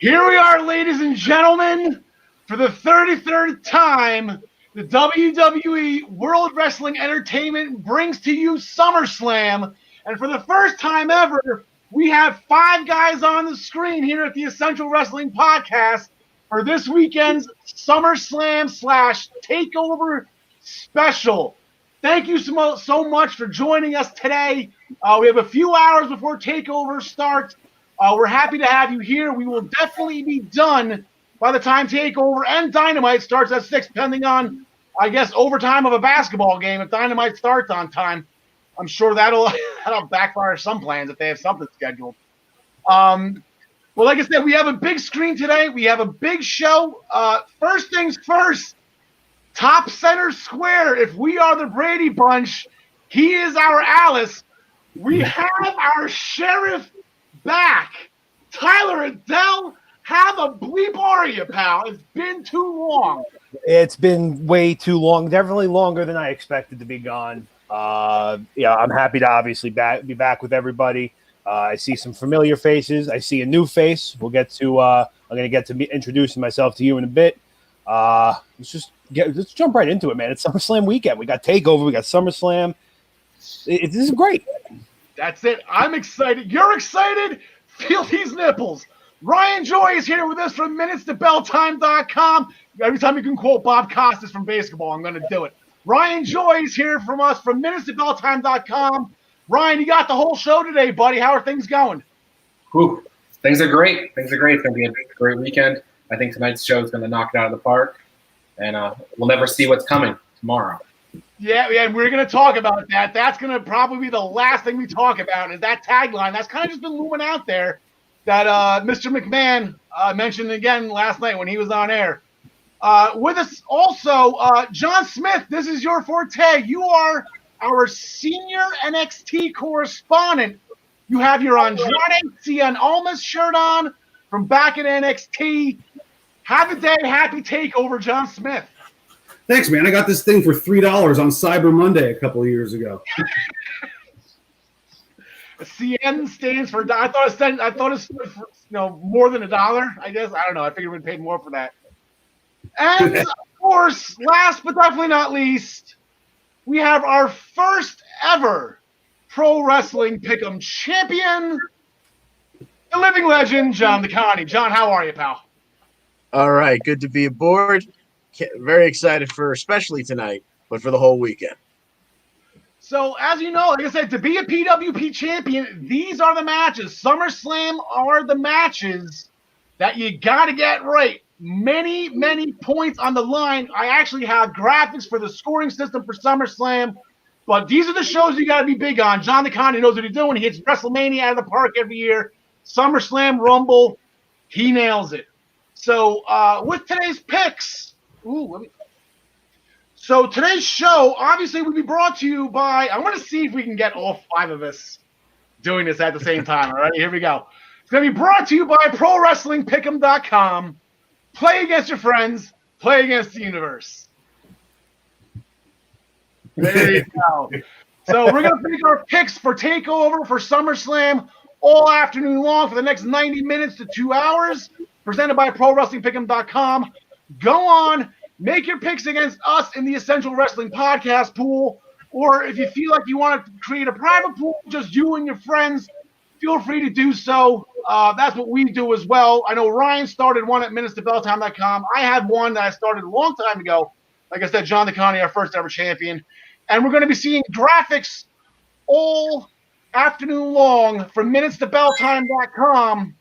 Here we are, ladies and gentlemen, for the 33rd time, the WWE World Wrestling Entertainment brings to you SummerSlam. And for the first time ever, we have 5 guys on the screen here at the Essential Wrestling Podcast for this weekend's SummerSlam / Takeover special. Thank you so much for joining us today. We have a few hours before Takeover starts. We're happy to have you here. We will definitely be done by the time Takeover and Dynamite starts at 6, depending on, I guess, overtime of a basketball game. If Dynamite starts on time, I'm sure that'll backfire some plans if they have something scheduled. Well, like I said, we have a big screen today. We have a big show. First things first, top center square. If we are the Brady Bunch, he is our Alice. We have our sheriff back. Tyler Adelle, how the bleep are you, pal? It's been too long. It's been way too long. Definitely longer than I expected to be gone. I'm happy to obviously be back with everybody. I see some familiar faces. I see a new face. I'm going to get to introducing myself to you in a bit. Let's jump right into it, man. It's SummerSlam weekend. We got Takeover. We got SummerSlam. This is great. That's it. I'm excited. You're excited? Feel these nipples. Ryan Joy is here with us from minutestobelltime.com. Every time you can quote Bob Costas from basketball, I'm going to do it. Ryan Joy is here from us from minutestobelltime.com. Ryan, you got the whole show today, buddy. How are things going? Whew. Things are great. It's going to be a great weekend. I think tonight's show is going to knock it out of the park, and we'll never see what's coming tomorrow. Yeah, we're going to talk about that. That's going to probably be the last thing we talk about is that tagline. That's kind of just been looming out there that Mr. McMahon mentioned again last night when he was on air. With us also, John Smith, this is your forte. You are our senior NXT correspondent. You have your Andrade Cien Almas shirt on from back in NXT. Have a day, happy Takeover, John Smith. Thanks, man. I got this thing for $3 on Cyber Monday a couple of years ago. CN stands for. I thought it stood for more than $1. I guess I don't know. I figured we'd pay more for that. And of course, last but definitely not least, we have our first ever Pro Wrestling Pick'em champion, the living legend, John DeConnie. John, how are you, pal? All right, good to be aboard. Very excited for especially tonight, but for the whole weekend. So, as you know, like I said, to be a PWP champion, these are the matches. SummerSlam are the matches that you got to get right. Many, many points on the line. I actually have graphics for the scoring system for SummerSlam, but these are the shows you got to be big on. John DeConnie knows what he's doing. He hits WrestleMania out of the park every year. SummerSlam, Rumble, he nails it. So, with today's picks, so today's show obviously will be brought to you by, I want to see if we can get all 5 of us doing this at the same time. All right, here we go. It's going to be brought to you by ProWrestlingPick'em.com. Play against your friends, play against the universe. There you go. So we're going to pick our picks for TakeOver for SummerSlam all afternoon long for the next 90 minutes to 2 hours, presented by ProWrestlingPick'em.com. Go on, make your picks against us in the Essential Wrestling Podcast pool, or if you feel like you want to create a private pool, just you and your friends, feel free to do so. That's what we do as well. I know Ryan started one at minutestobelltime.com. I had one that I started a long time ago. Like I said, John DeConnie, our first ever champion. And we're going to be seeing graphics all afternoon long from minutestobelltime.com.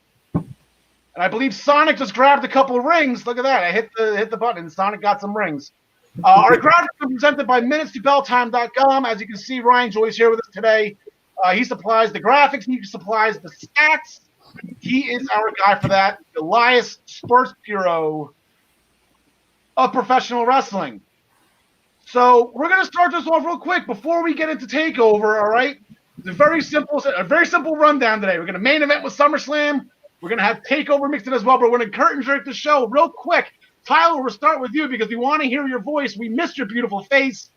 And I believe Sonic just grabbed a couple of rings. Look at that. I hit the button. Sonic got some rings. Our graphics are presented by minutestobelltime.com. As you can see, Ryan Joy's here with us today. He supplies the graphics. He supplies the stats. He is our guy for that. Elias Sports Bureau of Professional Wrestling. So we're going to start this off real quick before we get into TakeOver, all right? It's a very simple rundown today. We're going to main event with SummerSlam. We're going to have TakeOver mixed in as well, but we're going to curtain jerk the show real quick. Tyler, we'll start with you because we want to hear your voice. We missed your beautiful face.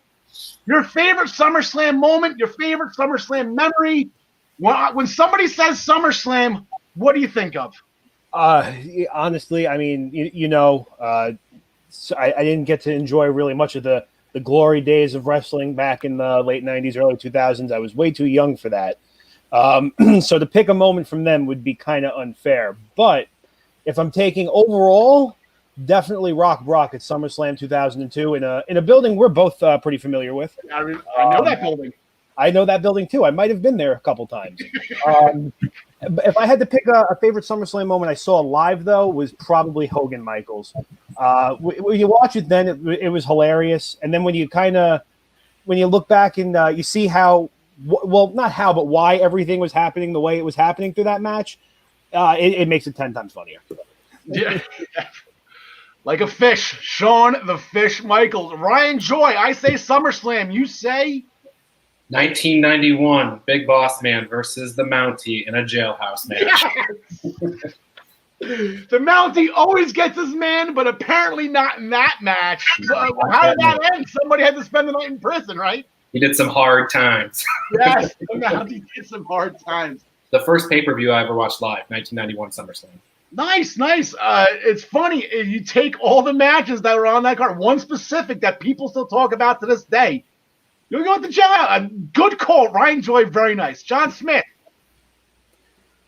Your favorite SummerSlam moment, your favorite SummerSlam memory. When somebody says SummerSlam, what do you think of? Honestly, I mean, so I didn't get to enjoy really much of the glory days of wrestling back in the late 90s, early 2000s. I was way too young for that. So to pick a moment from them would be kind of unfair. But if I'm taking overall, definitely Rock Brock at SummerSlam 2002 in a building we're both pretty familiar with. I know that building. I know that building too. I might have been there a couple times. If I had to pick a favorite SummerSlam moment I saw live, though, was probably Hogan Michaels. When you watch it then, it was hilarious. And then when you look back and you see how, well, not how, but why everything was happening the way it was happening through that match, it makes it 10 times funnier. Yeah. Like a fish. Shawn the Fish Michaels. Ryan Joy, I say SummerSlam. You say? 1991, Big Boss Man versus the Mountie in a jailhouse match. Yes! The Mountie always gets his man, but apparently not in that match. How did that end? Somebody had to spend the night in prison, right? He did some hard times. Yes, the Mountie did some hard times. The first pay-per-view I ever watched live, 1991 SummerSlam. Nice. It's funny. You take all the matches that were on that card, one specific that people still talk about to this day. You'll go with the jail. Good call, Ryan Joy. Very nice. John Smith.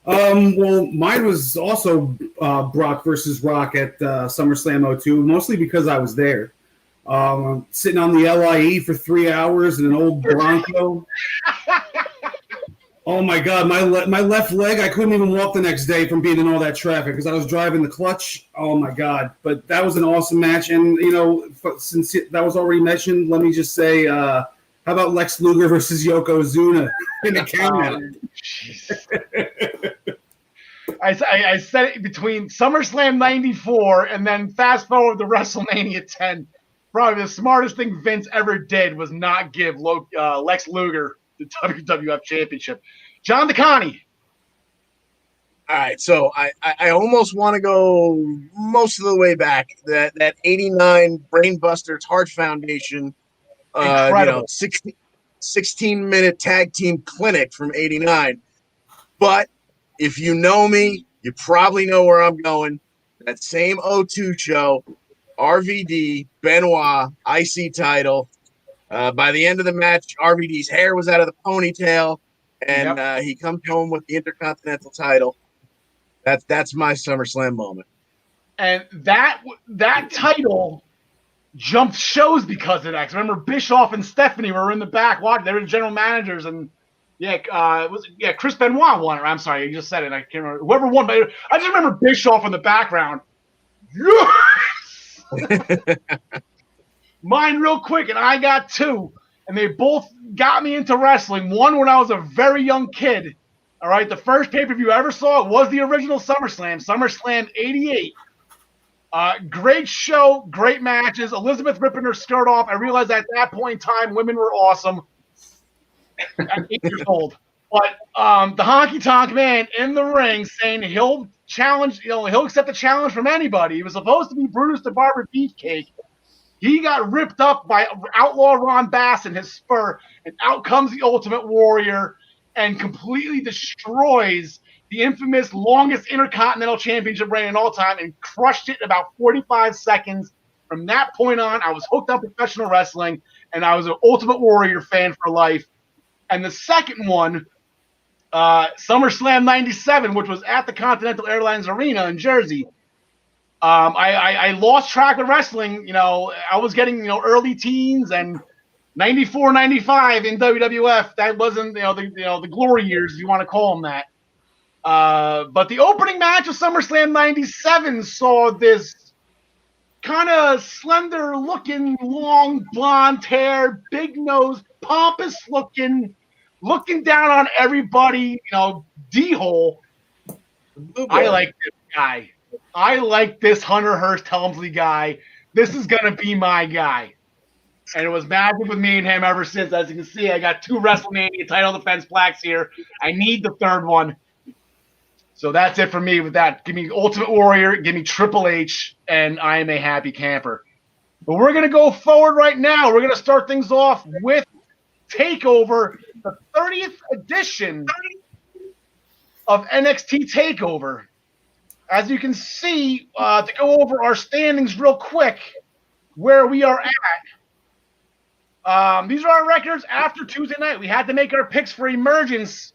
Well, mine was also Brock versus Rock at SummerSlam 02, mostly because I was there. Sitting on the LIE for 3 hours in an old Bronco. Oh my God, my left leg, I couldn't even walk the next day from being in all that traffic because I was driving the clutch. Oh my God. But that was an awesome match. And, since that was already mentioned, let me just say, how about Lex Luger versus Yokozuna in the countdown? I said it between SummerSlam 94 and then fast forward to WrestleMania 10. Probably the smartest thing Vince ever did was not give Lex Luger the WWF Championship. John DeConnie. All right, so I almost want to go most of the way back. That 89 Brainbusters Heart Foundation, 16-minute tag team clinic from 89. But if you know me, you probably know where I'm going. That same 02 show, RVD, Benoit, IC title. By the end of the match, RVD's hair was out of the ponytail, and he comes home with the Intercontinental title. That's my SummerSlam moment. And that title jumped shows because of that. Remember, Bischoff and Stephanie were in the back watching. They were the general managers, and Chris Benoit won it. I'm sorry, you just said it. I can't remember whoever won, but I just remember Bischoff in the background. Mine real quick, and I got two, and they both got me into wrestling. One when I was a very young kid. All right, the first pay-per-view I ever saw was the original SummerSlam 88. Great show, great matches. Elizabeth ripping her skirt off. I realized at that point in time, women were awesome. At 8 years old. But the Honky Tonk Man in the ring saying he'll challenge, he'll accept a challenge from anybody. He was supposed to be Brutus the Barber Beefcake. He got ripped up by Outlaw Ron Bass and his spur, and out comes the Ultimate Warrior and completely destroys the infamous longest Intercontinental Championship reign in all time and crushed it in about 45 seconds. From that point on, I was hooked on professional wrestling, and I was an Ultimate Warrior fan for life. And the second one, SummerSlam 97, which was at the Continental Airlines Arena in Jersey. I lost track of wrestling. I was getting, early teens and 94, 95 in WWF. That wasn't, the glory years, if you want to call them that. But the opening match of SummerSlam 97 saw this kind of slender looking, long blonde hair, big nose, pompous looking down on everybody, D-hole. I like this guy. I like this Hunter Hearst Helmsley guy. This is going to be my guy. And it was magic with me and him ever since. As you can see, I got 2 WrestleMania title defense plaques here. I need the third one. So that's it for me with that. Give me Ultimate Warrior, give me Triple H, and I am a happy camper. But we're going to go forward right now. We're going to start things off with TakeOver, the 30th edition of NXT TakeOver. as you can see, to go over our standings real quick, where we are at. These are our records after Tuesday night. We had to make our picks for emergence.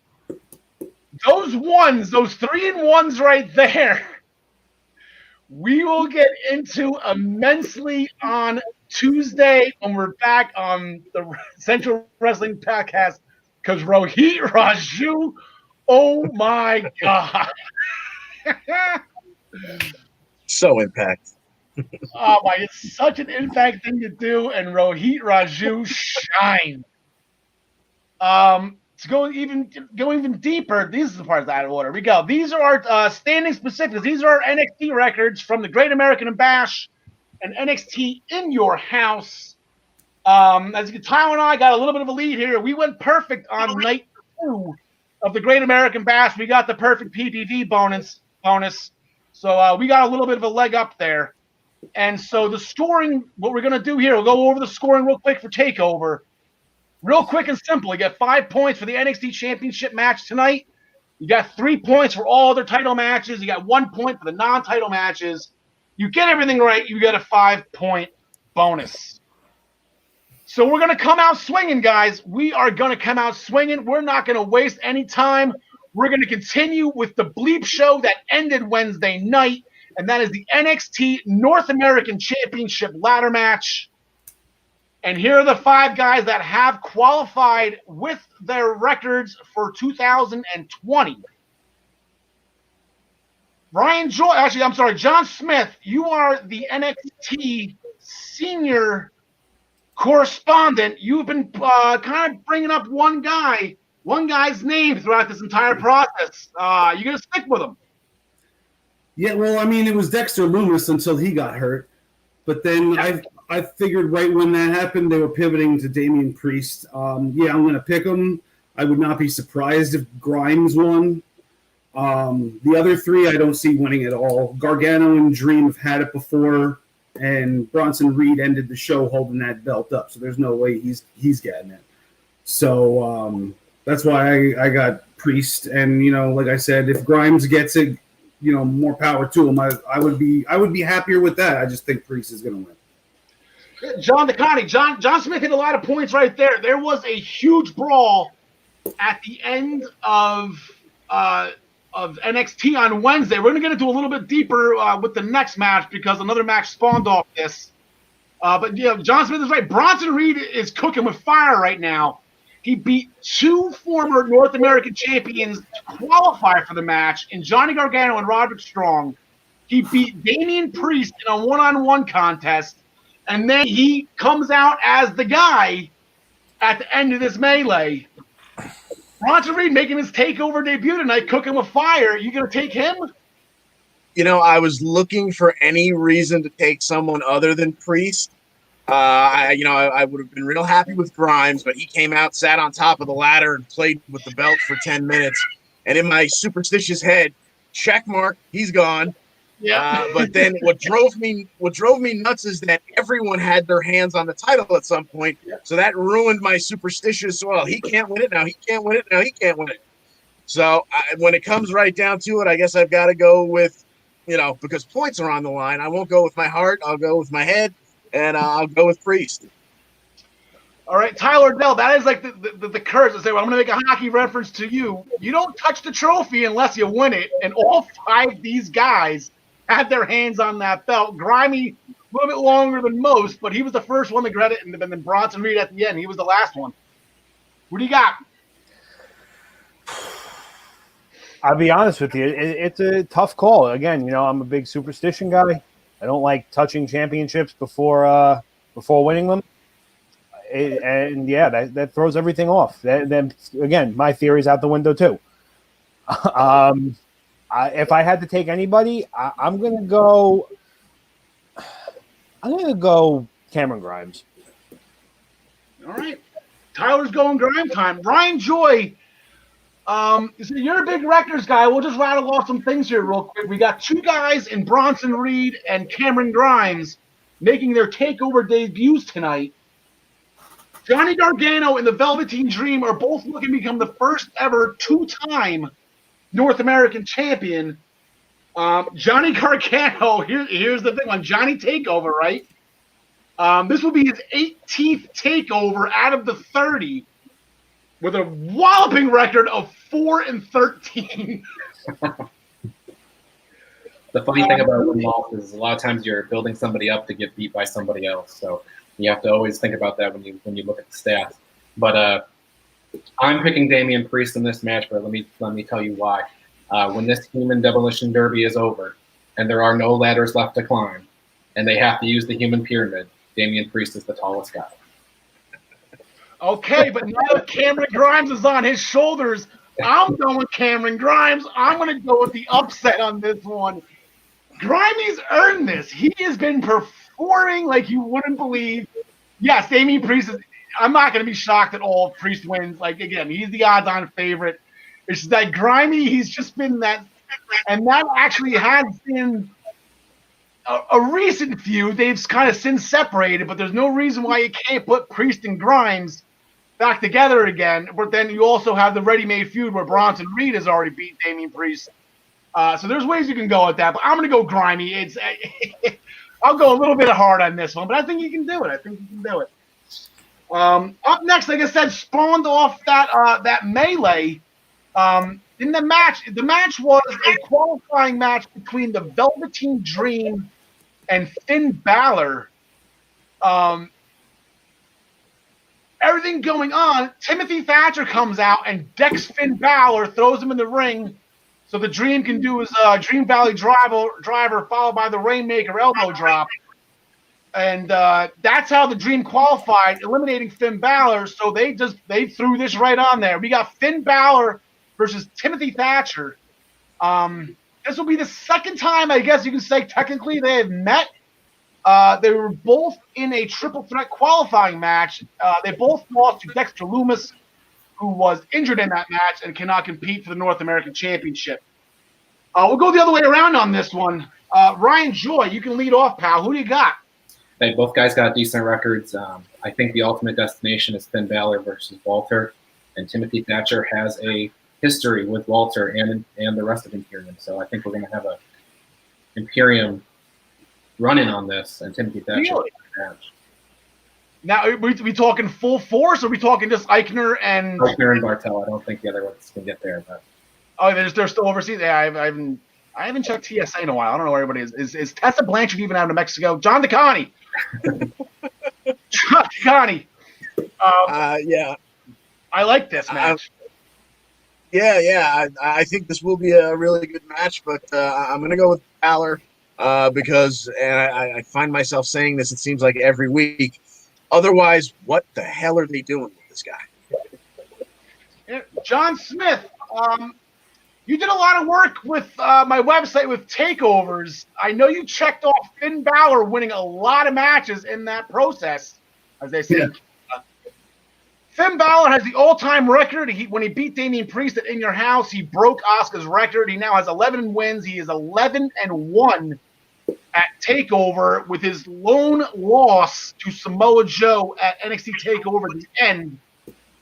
Those 3-1s right there, we will get into immensely on Tuesday when we're back on the Central Wrestling Podcast, because Rohit Raju, oh my God. So Impact. Oh my, it's such an Impact thing to do, and Rohit Raju shine. To go even deeper, these are the parts out of order. We go. These are our standing specifics. These are our NXT records from the Great American Bash and NXT in Your House. As you can, Tyler and I got a little bit of a lead here. We went perfect on night 2 of the Great American Bash. We got the perfect PPV bonus. So we got a little bit of a leg up there. And so the scoring, what we're going to do here, we'll go over the scoring real quick for TakeOver. Real quick and simple. You get 5 points for the NXT Championship match tonight. You got 3 points for all other title matches. You got 1 point for the non-title matches. You get everything right, you get a 5-point bonus. So we're going to come out swinging, guys. We are going to come out swinging. We're not going to waste any time. We're going to continue with the bleep show that ended Wednesday night, and that is the NXT North American Championship ladder match. And here are the 5 guys that have qualified with their records for 2020. John Smith, you are the NXT senior correspondent. You've been kind of bringing up one guy's name throughout this entire process. You're going to stick with him. Yeah, well, I mean, it was Dexter Lumis until he got hurt. But then I figured right when that happened, they were pivoting to Damian Priest. I'm going to pick him. I would not be surprised if Grimes won. The other 3 I don't see winning at all. Gargano and Dream have had it before, and Bronson Reed ended the show holding that belt up, so there's no way he's getting it. So that's why I got Priest. And, like I said, if Grimes gets it, more power to him. I would be happier with that. I just think Priest is going to win. John DeConnie. John Smith hit a lot of points right there. There was a huge brawl at the end of NXT on Wednesday. We're going to get into a little bit deeper with the next match because another match spawned off this. But John Smith is right. Bronson Reed is cooking with fire right now. He beat 2 former North American champions to qualify for the match in Johnny Gargano and Roderick Strong. He beat Damian Priest in a one-on-one contest, and then he comes out as the guy at the end of this melee. Bronson Reed making his TakeOver debut tonight, cooking with fire. You going to take him? I was looking for any reason to take someone other than Priest. I would have been real happy with Grimes, but he came out, sat on top of the ladder, and played with the belt for 10 minutes. And in my superstitious head, check mark, he's gone. Yeah. But then what drove me nuts is that everyone had their hands on the title at some point. Yeah. So that ruined my superstitious. Well, he can't win it now. He can't win it now. He can't win it. So when it comes right down to it, I guess I've got to go with, because points are on the line. I won't go with my heart. I'll go with my head. And I'll go with Priest. All right, Tyler Adelle, that is like the curse. I say, well, I'm going to make a hockey reference to you. You don't touch the trophy unless you win it. And all 5 of these guys had their hands on that belt. Grimy, a little bit longer than most, but he was the first one to get it. And then Bronson Reed at the end, he was the last one. What do you got? I'll be honest with you. It's a tough call. Again, I'm a big superstition guy. I don't like touching championships before winning them, that throws everything off. Then again, my theory's out the window too. If I had to take anybody, I'm gonna go Cameron Grimes. All right, Tyler's going Grimes time. Ryan Joy. You're a big records guy. We'll just rattle off some things here real quick. We got 2 guys in Bronson Reed and Cameron Grimes making their TakeOver debuts tonight. Johnny Gargano and the Velveteen Dream are both looking to become the first ever 2-time North American champion. Johnny Gargano. Here's the thing on Johnny Takeover, right? This will be his 18th takeover out of the 30, with a walloping record of 4-13. The funny thing about win loss is a lot of times you're building somebody up to get beat by somebody else. So you have to always think about that when you look at the stats. But I'm picking Damian Priest in this match, but let me tell you why. When this human demolition derby is over and there are no ladders left to climb and they have to use the human pyramid, Damian Priest is the tallest guy. Okay, but now that Cameron Grimes is on his shoulders, I'm going with Cameron Grimes. I'm going to go with the upset on this one. Grimey's earned this. He has been performing like you wouldn't believe. Yes, Damian Priest is – I'm not going to be shocked at all if Priest wins. Like, again, he's the odds-on favorite. It's just that Grimey, he's just been that – and that actually has been a recent feud. They've kind of since separated, but there's no reason why you can't put Priest and Grimes back together again. But then you also have the ready-made feud where Bronson Reed has already beat Damian Priest. So there's ways you can go with that, but I'm going to go Grimy. I'll go a little bit hard on this one, but I think you can do it. Up next, like I said, spawned off that melee. In the match was a qualifying match between the Velveteen Dream and Finn Balor. Everything going on, Timothy Thatcher comes out and decks Finn Balor, throws him in the ring, so the Dream can do his Dream Valley driver followed by the Rainmaker elbow drop. And that's how the Dream qualified, eliminating Finn Balor. So they threw this right on there. We got Finn Balor versus Timothy Thatcher. This will be the second time, I guess you can say, technically they have met. They were both in a triple threat qualifying match. They both lost to Dexter Lumis, who was injured in that match and cannot compete for the North American Championship. We'll go the other way around on this one. Ryan Joy, you can lead off, pal. Who do you got? Hey, both guys got decent records. I think the ultimate destination is Finn Balor versus Walter, and Timothy Thatcher has a history with Walter and the rest of Imperium. So I think we're going to have a Imperium run-in on this, and Timothy Thatcher Really? match. Now, are we talking full force, or are we talking just Eichner and Bartel? I don't think the other ones can get there, but they're still overseas? Yeah, I haven't checked TSA in a while. I don't know where everybody is. Is Tessa Blanchard even out of Mexico? John DeConnie. John DeConnie. Yeah. I like this match. Yeah. I think this will be a really good match, but I'm going to go with Balor because, and I find myself saying this, it seems like every week. Otherwise, what the hell are they doing with this guy? John Smith, you did a lot of work with my website with takeovers. I know you checked off Finn Balor winning a lot of matches in that process, as they say. Yeah. Finn Balor has the all-time record. When he beat Damian Priest at In Your House, he broke Asuka's record. He now has 11 wins. He is 11-1 at TakeOver, with his lone loss to Samoa Joe at NXT TakeOver at the end,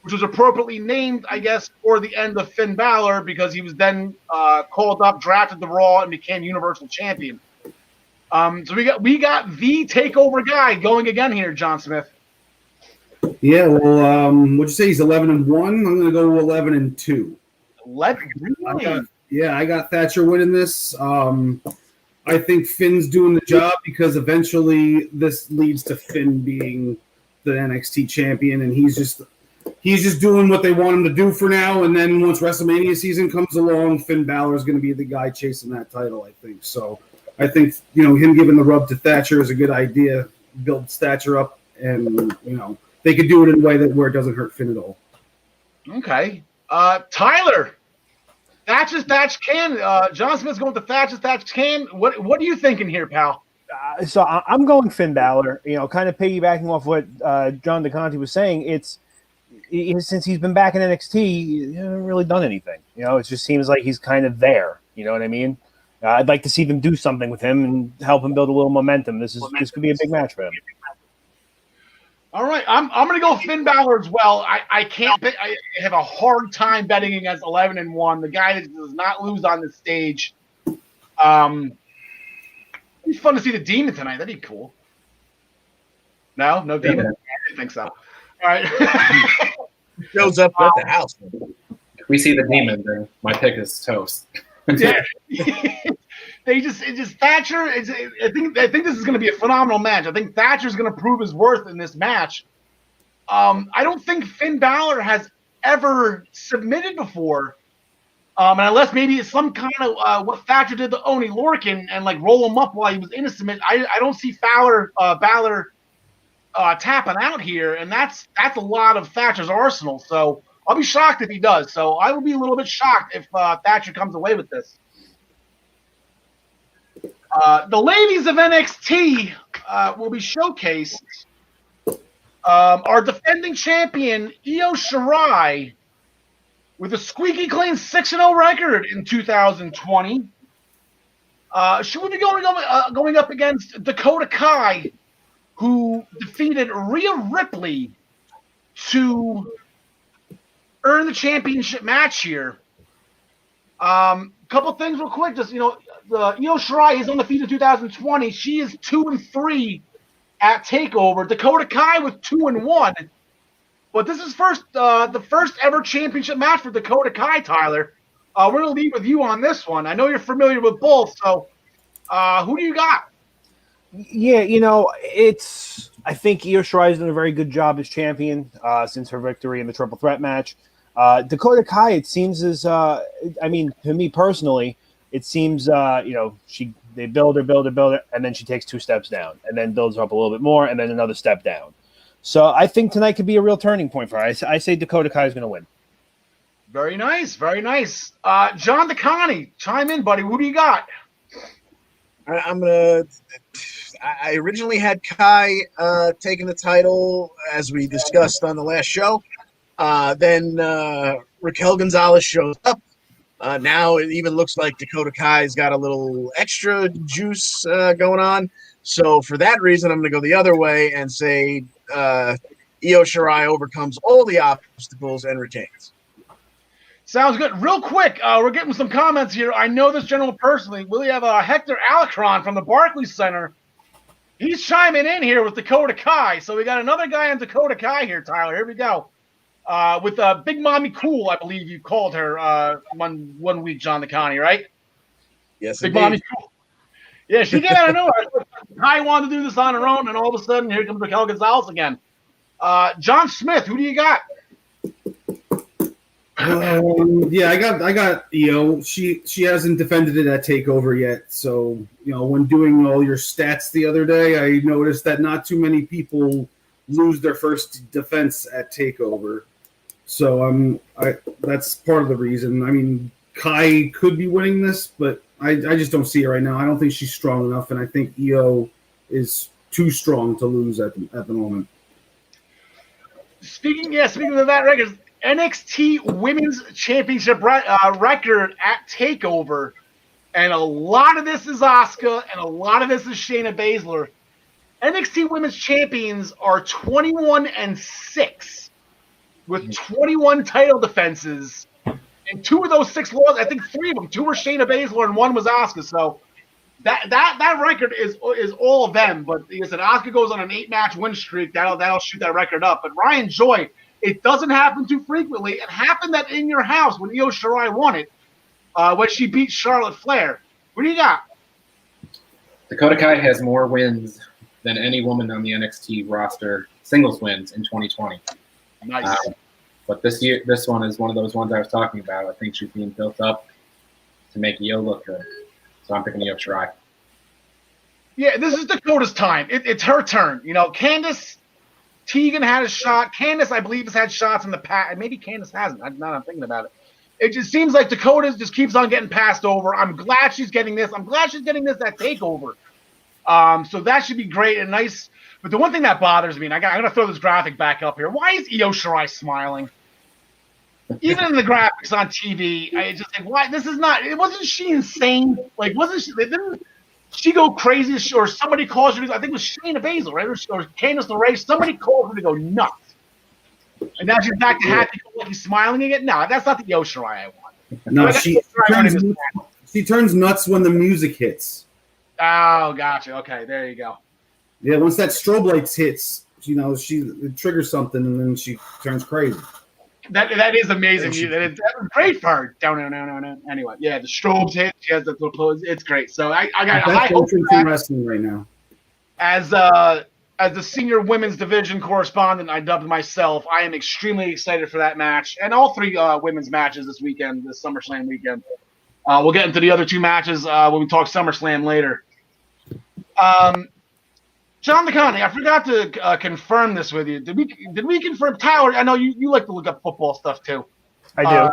which was appropriately named, I guess, for the end of Finn Balor, because he was then called up, drafted to Raw, and became Universal Champion. So we got the TakeOver guy going again here, John Smith. Yeah, well, what'd you say? He's 11-1. I'm going to go 11-2. 11, really? I got Thatcher winning this. I think Finn's doing the job because eventually this leads to Finn being the NXT champion, and he's just doing what they want him to do for now. And then once WrestleMania season comes along, Finn Balor is going to be the guy chasing that title, I think. So I think, him giving the rub to Thatcher is a good idea. Build Thatcher up, and, they could do it in a way where it doesn't hurt Finn at all. Okay. Tyler, Thatch can. John Smith's going with the Thatch can. What are you thinking here, pal? So I'm going Finn Balor. Kind of piggybacking off what John DeConte was saying. Since he's been back in NXT, he hasn't really done anything. It just seems like he's kind of there. You know what I mean? I'd like to see them do something with him and help him build a little momentum. This could be a big match for him. All right, I'm going to go Finn Balor as well. I can't. I have a hard time betting against 11-1. The guy that does not lose on the stage. It'd be fun to see the Demon tonight. That'd be cool. No Demon. Yeah. I didn't think so. All right. Shows up at the house. If we see the Demon, then my pick is toast. Yeah. Thatcher. I think this is going to be a phenomenal match. I think Thatcher's going to prove his worth in this match. I don't think Finn Balor has ever submitted before, and unless maybe it's some kind of what Thatcher did to Oney Lorcan and like roll him up while he was in a submit. I don't see Balor tapping out here, and that's a lot of Thatcher's arsenal. So I'll be shocked if he does. So I will be a little bit shocked if Thatcher comes away with this. The ladies of NXT will be showcased. Our defending champion, Io Shirai, with a squeaky clean 6-0 record in 2020. She will be going up against Dakota Kai, who defeated Rhea Ripley to earn the championship match here. Couple things real quick. Just, Io Shirai is undefeated in 2020. She is 2-3 at TakeOver. Dakota Kai with 2-1. But this is the first ever championship match for Dakota Kai, Tyler. We're going to lead with you on this one. I know you're familiar with both, so who do you got? Yeah, I think Io Shirai's done a very good job as champion since her victory in the Triple Threat match. Dakota Kai, it seems to me personally, it seems they build her, and then she takes 2 steps down, and then builds her up a little bit more, and then another step down. So I think tonight could be a real turning point for her. I say Dakota Kai is going to win. Very nice, very nice. John DeConnie, chime in, buddy. Who do you got? I originally had Kai taking the title, as we discussed on the last show. Then Raquel Gonzalez shows up. Now it even looks like Dakota Kai's got a little extra juice going on. So for that reason, I'm going to go the other way and say Io Shirai overcomes all the obstacles and retains. Sounds good. Real quick, we're getting some comments here. I know this gentleman personally. We have Hector Alacron from the Barclays Center. He's chiming in here with Dakota Kai. So we got another guy on Dakota Kai here, Tyler. Here we go. With Big Mommy Cool, I believe you called her one week, John DeConnie, right? Yes, Big indeed. Mommy Cool. Yeah, she came out of nowhere. Kai wanted to do this on her own, and all of a sudden, here comes Raquel Gonzalez again. John Smith, who do you got? I got Io. She hasn't defended it at TakeOver yet. So when doing all your stats the other day, I noticed that not too many people lose their first defense at TakeOver. So that's part of the reason. I mean, Kai could be winning this, but I just don't see it right now. I don't think she's strong enough, and I think Io is too strong to lose at the moment. Speaking of that record, NXT Women's Championship record at TakeOver, and a lot of this is Asuka, and a lot of this is Shayna Baszler. NXT Women's Champions are 21-6 with 21 title defenses, and 2 of those 6 losses, I think 3 of them, 2 were Shayna Baszler and 1 was Asuka. So that record is all of them. But like I said, Asuka goes on an 8-match win streak. That'll shoot that record up. But Ryan Joy, it doesn't happen too frequently. It happened that in your house when Io Shirai won it, when she beat Charlotte Flair. What do you got? Dakota Kai has more wins than any woman on the NXT roster, singles wins in 2020. Nice. But this one is one of those ones I was talking about. I think she's being built up to make Io look good. So I'm picking Io Shirai. Yeah, this is Dakota's time. It's her turn. Candice Tegan had a shot. Candice, I believe, has had shots in the past. Maybe Candice hasn't. Now I'm thinking about it. It just seems like Dakota just keeps on getting passed over. I'm glad she's getting this. I'm glad she's getting this at TakeOver. So that should be great and nice. But the one thing that bothers me, and I'm going to throw this graphic back up here. Why is Io Shirai smiling? Even in the graphics on TV, I just think, why? This is not. Wasn't she insane? Like, wasn't she? Didn't she go crazy? Or somebody calls her? I think it was Shayna Baszler, right? Or Candice LeRae. Somebody called her to go nuts. And now she's back to happy, smiling again. No, that's not the Io Shirai I want. No, She turns nuts when the music hits. Oh, gotcha. Okay, there you go. Yeah, once that strobe lights hits, it triggers something, and then she turns crazy. That is amazing. That is great for her. No. Anyway, yeah, the strobes hit. She has the little clothes. It's great. So I got high hopes for that. Wrestling right now. As the senior women's division correspondent, I dubbed myself. I am extremely excited for that match and all three women's matches this weekend, this SummerSlam weekend. We'll get into the other two matches when we talk SummerSlam later. John DeConnie, I forgot to confirm this with you. Did we confirm, Tyler? I know you like to look up football stuff too. I do.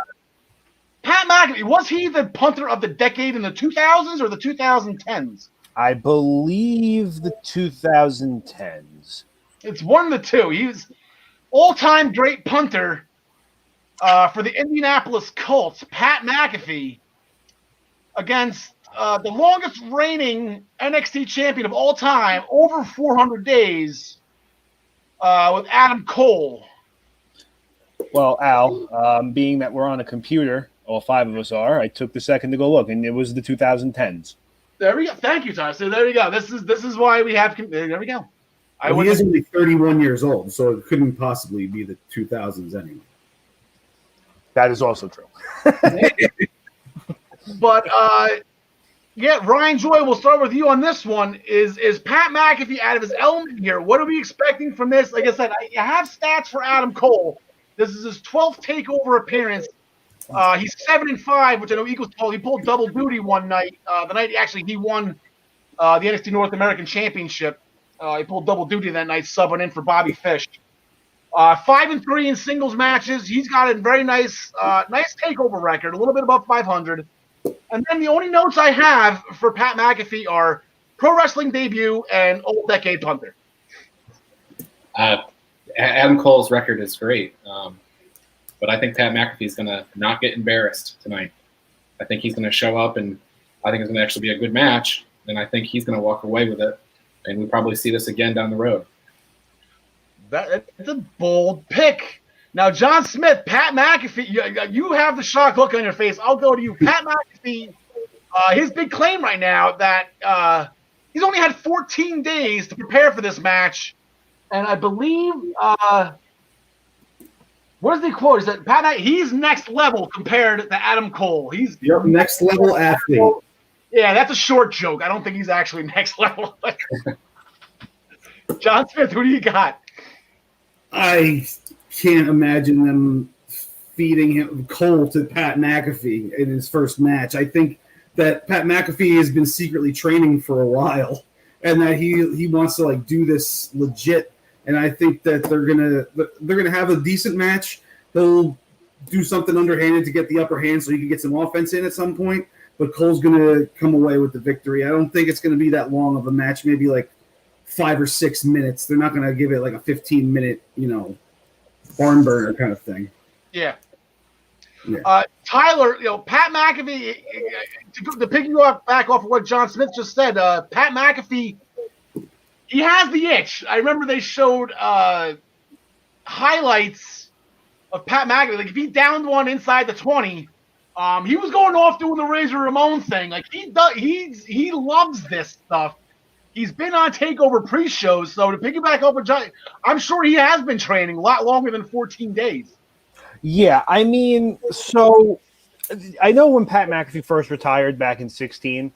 Pat McAfee, was he the punter of the decade in the 2000s or the 2010s? I believe the 2010s. It's one of the two. He was all-time great punter for the Indianapolis Colts, Pat McAfee, against the longest reigning NXT champion of all time, over 400 days, with Adam Cole. Well, Al, being that we're on a computer, all five of us are, I took the second to go look, and it was the 2010s. There we go. Thank you, Tyler. So there we go. This is why we have. There we go. He is only 31 years old, so it couldn't possibly be the 2000s anyway. That is also true. But yeah, Ryan Joy, we'll start with you on this one. Is Pat McAfee out of his element here? What are we expecting from this? Like I said, I have stats for Adam Cole. This is his 12th takeover appearance. He's 7-5, which I know equals 12. He pulled double duty one night. The night actually he won the NXT North American Championship. He pulled double duty that night, subbing in for Bobby Fish. 5-3 in singles matches. He's got a very nice takeover record, a little bit above 500. And then the only notes I have for Pat McAfee are pro wrestling debut and old decade punter. Adam Cole's record is great, but I think Pat McAfee is going to not get embarrassed tonight. I think he's going to show up, and I think it's going to actually be a good match, and I think he's going to walk away with it, and we'll probably see this again down the road. That's a bold pick. Now, John Smith, Pat McAfee, you have the shocked look on your face. I'll go to you. Pat McAfee, his big claim right now that he's only had 14 days to prepare for this match. And I believe, what is the quote? Is that Pat McAfee, he's next level compared to Adam Cole. He's next level athlete. Yeah, that's a short joke. I don't think he's actually next level. John Smith, who do you got? I can't imagine them feeding him Cole to Pat McAfee in his first match. I think that Pat McAfee has been secretly training for a while, and that he wants to do this legit. And I think that they're gonna have a decent match. They'll do something underhanded to get the upper hand, so he can get some offense in at some point. But Cole's gonna come away with the victory. I don't think it's gonna be that long of a match. Maybe 5 or 6 minutes. They're not gonna give it a 15-minute, barn burner kind of thing. Yeah. Tyler, Pat McAfee, to pick you up back off of what John Smith just said, Pat McAfee, he has the itch. I remember they showed highlights of Pat McAfee. If he downed one inside the 20, he was going off doing the Razor Ramon thing. He loves this stuff. He's been on TakeOver pre-shows, so to piggyback up with John, I'm sure he has been training a lot longer than 14 days. Yeah, I mean, so I know when Pat McAfee first retired back in 2016,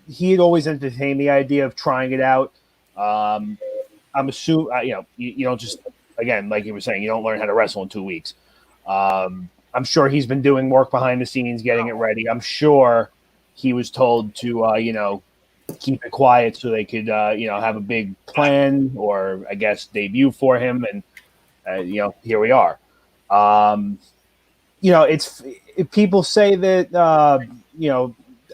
he had always entertained the idea of trying it out. I'm assuming, you don't just, again, like you were saying, you don't learn how to wrestle in 2 weeks. I'm sure he's been doing work behind the scenes, getting it ready. I'm sure he was told to, keep it quiet so they could, have a big plan or, I guess, debut for him. And, here we are. It's if people say that,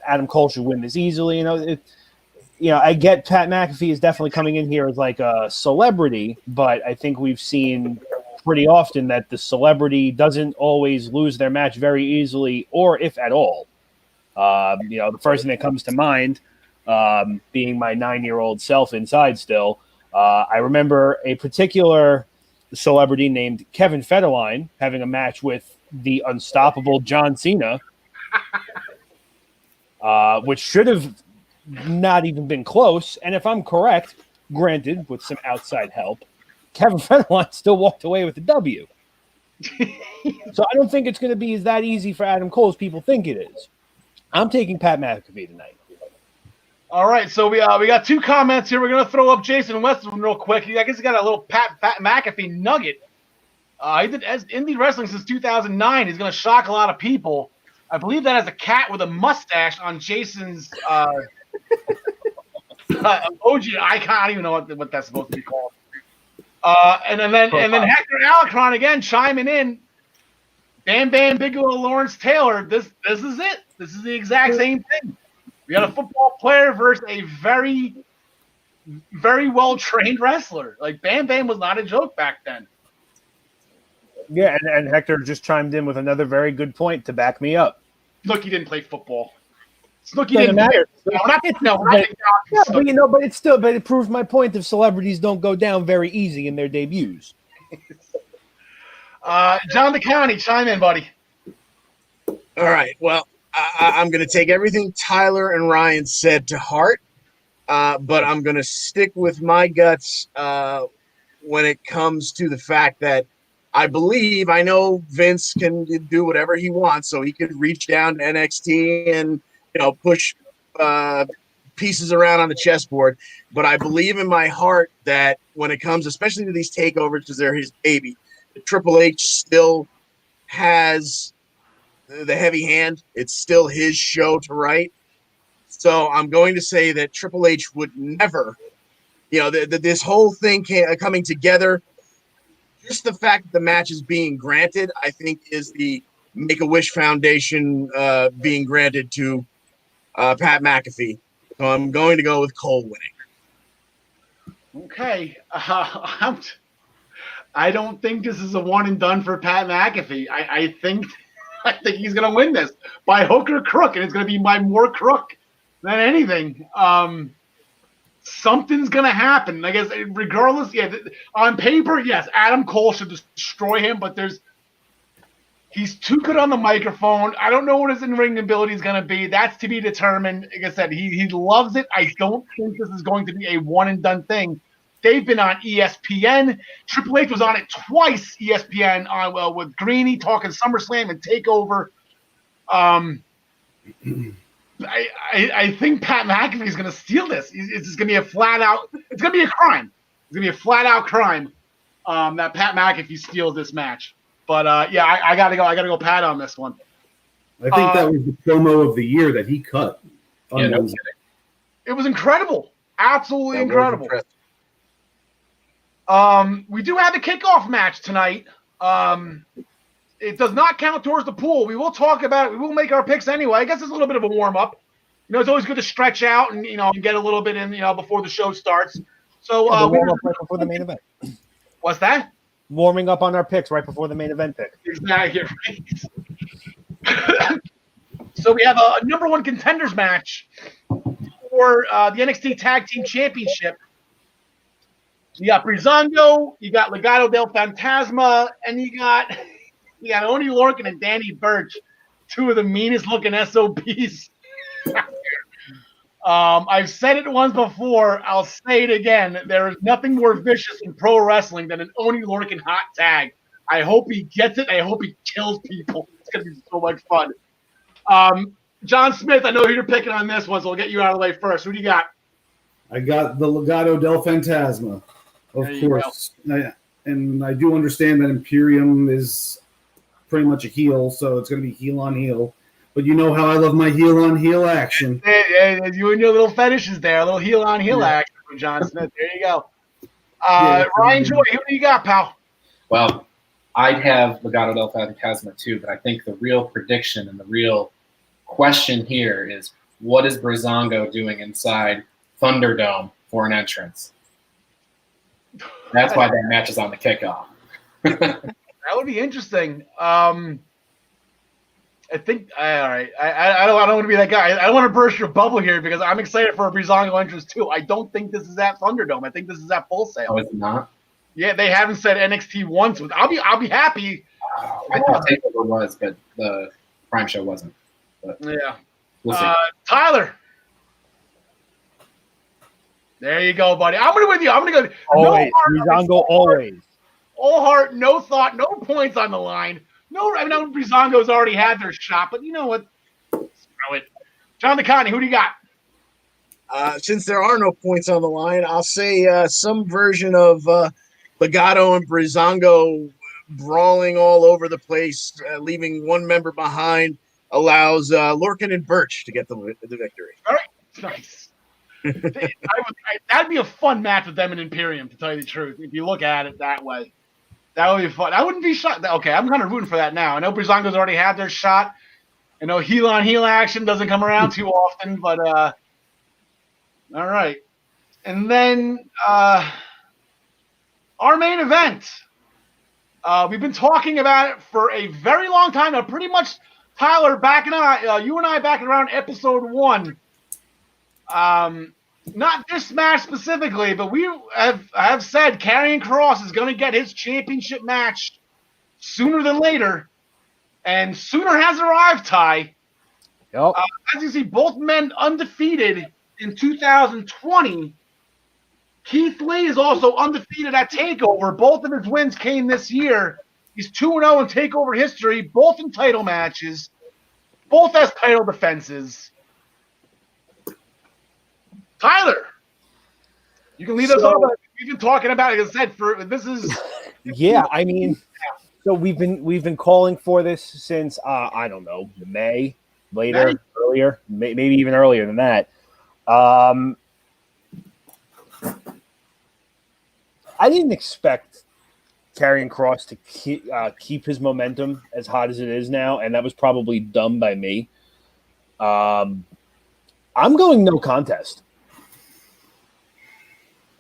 Adam Cole should win this easily. I get Pat McAfee is definitely coming in here as a celebrity, but I think we've seen pretty often that the celebrity doesn't always lose their match very easily, or if at all. The first thing that comes to mind, being my 9-year-old self inside still, I remember a particular celebrity named Kevin Federline having a match with the unstoppable John Cena. which should have not even been close. And if I'm correct, granted, with some outside help, Kevin Federline still walked away with the W. So I don't think it's going to be that easy for Adam Cole as people think it is. I'm taking Pat McAfee tonight. All right, so we got two comments here. We're going to throw up Jason Westman real quick. I guess he got a little Pat McAfee nugget. He did indie wrestling since 2009. He's going to shock a lot of people. I believe that has a cat with a mustache on Jason's emoji icon. I don't even know what that's supposed to be called. And then Hector Alacron again chiming in. Bam Bam Bigelow Lawrence Taylor. This is it. This is the exact same thing. We got a football player versus a very, very well trained wrestler. Like Bam Bam was not a joke back then. Yeah, and Hector just chimed in with another very good point to back me up. Snooki didn't play football. Snooki Doesn't didn't matter. But it proves my point if celebrities don't go down very easy in their debuts. John DeCounty, chime in, buddy. All right. Well, I'm going to take everything Tyler and Ryan said to heart, but I'm going to stick with my guts when it comes to the fact that I know Vince can do whatever he wants, so he could reach down to NXT and push pieces around on the chessboard. But I believe in my heart that when it comes, especially to these takeovers, because they're his baby, Triple H still has the heavy hand. It's still his show to write. So I'm going to say that Triple H would never, this whole thing coming together, just the fact that the match is being granted, I think is the Make-A-Wish Foundation being granted to Pat McAfee. So I'm going to go with Cole winning. Okay. I don't think this is a one and done for Pat McAfee. I think he's going to win this by hook or crook, and it's going to be by more crook than anything. Something's going to happen. I guess regardless, on paper, yes, Adam Cole should destroy him, but he's too good on the microphone. I don't know what his in-ring ability is going to be. That's to be determined. Like I said, he loves it. I don't think this is going to be a one and done thing. They've been on ESPN. Triple H was on it twice. ESPN on with Greeny talking SummerSlam and Takeover. I think Pat McAfee is going to steal this. It's just going to be a flat out. It's going to be a crime. It's going to be a flat out crime that Pat McAfee steals this match. But I got to go. I got to go Pat on this one. I think that was the promo of the year that he cut. Yeah, no kidding. It was incredible. Absolutely incredible. We do have a kickoff match tonight. It does not count towards the pool. We will talk about it. We will make our picks anyway. I guess it's a little bit of a warm up. It's always good to stretch out and and get a little bit in before the show starts. So warm up right before the main event. What's that? Warming up on our picks right before the main event pick. Exactly. Right. So we have a number one contenders match for the NXT Tag Team Championship. You got Breezango, you got Legado del Fantasma, and you got Oney Lorcan and Danny Burch, two of the meanest looking SOBs. I've said it once before. I'll say it again. There is nothing more vicious in pro wrestling than an Oney Lorcan hot tag. I hope he gets it. I hope he kills people. It's going to be so much fun. John Smith, I know who you're picking on this one, so I'll get you out of the way first. Who do you got? I got the Legado del Fantasma, of course. And I do understand that Imperium is pretty much a heel, so it's going to be heel on heel. But you know how I love my heel on heel action. Yeah, you and your little fetishes there, a little heel on heel action from John Smith. There you go. Ryan Joy, who do you got, pal? Well, I'd have Legado del Fantasma too, but I think the real prediction and the real question here is, what is Breezango doing inside Thunderdome for an entrance? That's why that match is on the kickoff. That would be interesting. I think all right. I don't want to be that guy. I don't want to burst your bubble here because I'm excited for a Breezango entrance too. I don't think this is at Thunderdome. I think this is at Full Sail. Oh, it's not? Yeah, they haven't said NXT once. I'll be happy. I thought Takeover was, but the Prime Show wasn't. But yeah. We'll see. Tyler. There you go, buddy. I'm going with you. I'm going to go. Always. Breezango, always. All heart, no thought, no points on the line. No, I know Breezango's already had their shot, but you know what? Screw it. John DeConnie, who do you got? Since there are no points on the line, I'll say some version of Legato and Breezango brawling all over the place, leaving one member behind, allows Lorcan and Birch to get the victory. All right. Nice. That'd be a fun match with them and Imperium, to tell you the truth, if you look at it that way. That would be fun. I wouldn't be shocked. Okay, I'm kind of rooting for that now. I know Breezango's already had their shot. I know heel-on-heel action doesn't come around too often, but all right. And then our main event. We've been talking about it for a very long time now. Pretty much, Tyler, you and I back around episode 1. Not this match specifically, but we have said Karrion Kross is going to get his championship match sooner than later. And sooner has arrived, Ty. Yep. As you see, both men undefeated in 2020. Keith Lee is also undefeated at TakeOver. Both of his wins came this year. He's 2-0 in TakeOver history, both in title matches, both as title defenses. Tyler, you can lead us on. We've been talking about it. As I said, this is. Yeah, I mean, so we've been calling for this since I don't know, May, earlier, maybe even earlier than that. I didn't expect Karrion Kross to keep his momentum as hot as it is now, and that was probably dumb by me. I'm going no contest.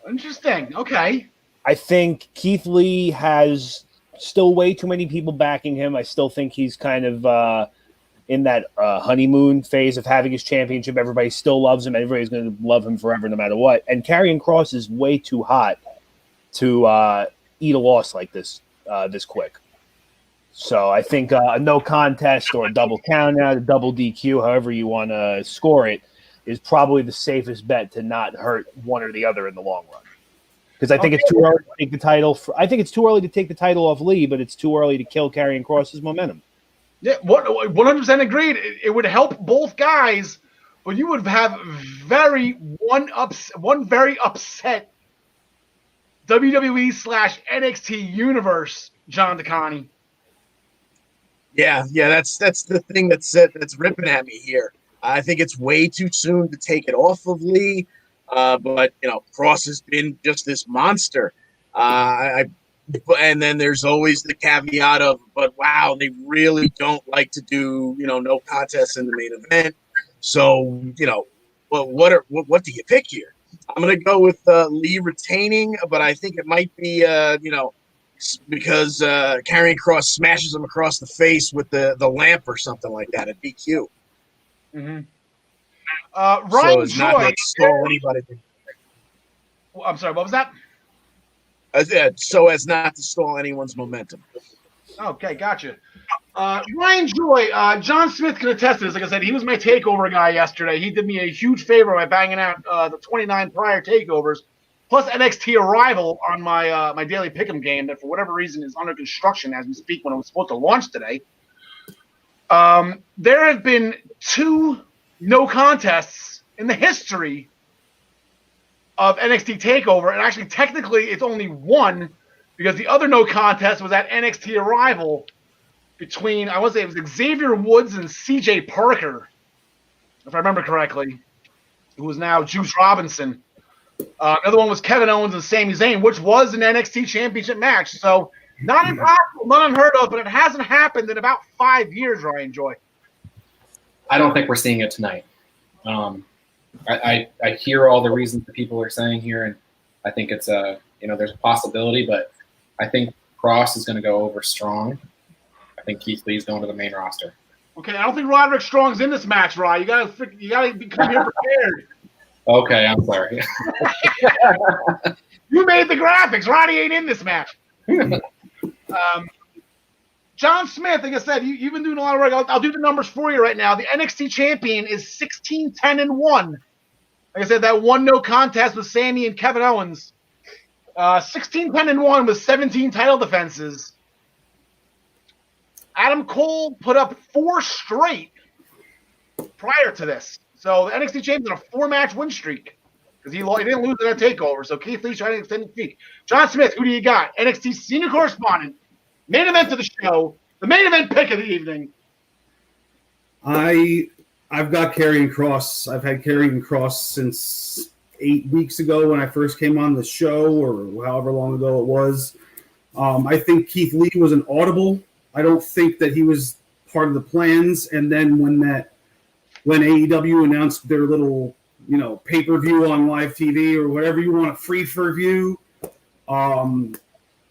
Interesting. Okay. I think Keith Lee has still way too many people backing him. I still think he's kind of in that honeymoon phase of having his championship. Everybody still loves him. Everybody's going to love him forever no matter what. And Karrion Kross is way too hot to eat a loss like this this quick. So I think a no contest or a double count out, a double DQ, however you want to score it, is probably the safest bet to not hurt one or the other in the long run. Because I think it's too early to take the title. I think it's too early to take the title off Lee, but it's too early to kill Karrion Kross's momentum. Yeah, 100% agreed. It would help both guys, but you would have one very upset WWE/NXT universe, John DeConnie. Yeah, that's the thing that's ripping at me here. I think it's way too soon to take it off of Lee, but Kross has been just this monster. And then there's always the caveat of, but wow, they really don't like to do no contests in the main event. So what do you pick here? I'm gonna go with Lee retaining, but I think it might be because Karrion Kross smashes him across the face with the lamp or something like that at DQ. Mm-hmm. So Ryan as Joy. not to stall anybody. I'm sorry, what was that? So as not to stall anyone's momentum. Okay, gotcha. Ryan Joy, John Smith can attest to this. Like I said, he was my takeover guy yesterday. He did me a huge favor by banging out the 29 prior takeovers, plus NXT Arrival on my my daily pick'em game that for whatever reason is under construction as we speak when it was supposed to launch today. There have been 2 no contests in the history of NXT TakeOver, and actually technically it's only 1 because the other no contest was at NXT Arrival between, I want to say it was Xavier Woods and CJ Parker, if I remember correctly, who is now Juice Robinson. Another one was Kevin Owens and Sami Zayn, which was an NXT championship match. So not impossible, not unheard of, but it hasn't happened in about 5 years, Ryan Joy. I don't think we're seeing it tonight. I hear all the reasons that people are saying here, and I think it's there's a possibility, but I think Kross is going to go over strong. I think Keith Lee's going to the main roster. Okay, I don't think Roderick Strong's in this match, Ryan. You gotta come here prepared. Okay, I'm sorry. You made the graphics. Roddy ain't in this match. John Smith, like I said, you've been doing a lot of work. I'll do the numbers for you right now. The NXT champion is 16-10-1. Like I said, that one no contest with Sammy and Kevin Owens. 16-10-1 with 17 title defenses. Adam Cole put up 4 straight prior to this. So the NXT champion's on a 4-match win streak because he didn't lose in that takeover. So Keith Lee's trying to extend the streak. John Smith, who do you got? NXT senior correspondent, main event of the show, the main event pick of the evening. I've got Karrion Kross. I've had Karrion Kross since 8 weeks ago when I first came on the show, or however long ago it was. I think Keith Lee was an audible. I don't think that he was part of the plans. And then when AEW announced their little, pay-per-view on live TV or whatever you want, a free-for-view,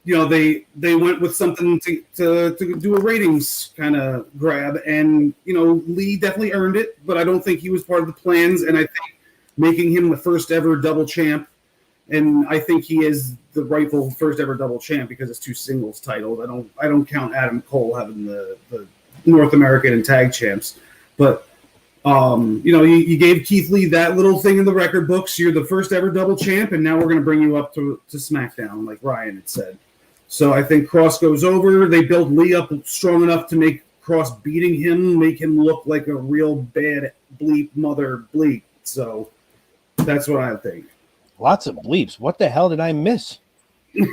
they went with something to do a ratings kind of grab. And, Lee definitely earned it, but I don't think he was part of the plans. And I think making him the first ever double champ, and I think he is the rightful first ever double champ because it's 2 singles titles. I don't count Adam Cole having the North American and tag champs, but you gave Keith Lee that little thing in the record books. You're the first ever double champ, and now we're going to bring you up to SmackDown, like Ryan had said. So I think Kross goes over. They build Lee up strong enough to make Kross beating him make him look like a real bad mother bleep. So that's what I think. Lots of bleeps. What the hell did I miss? Yeah,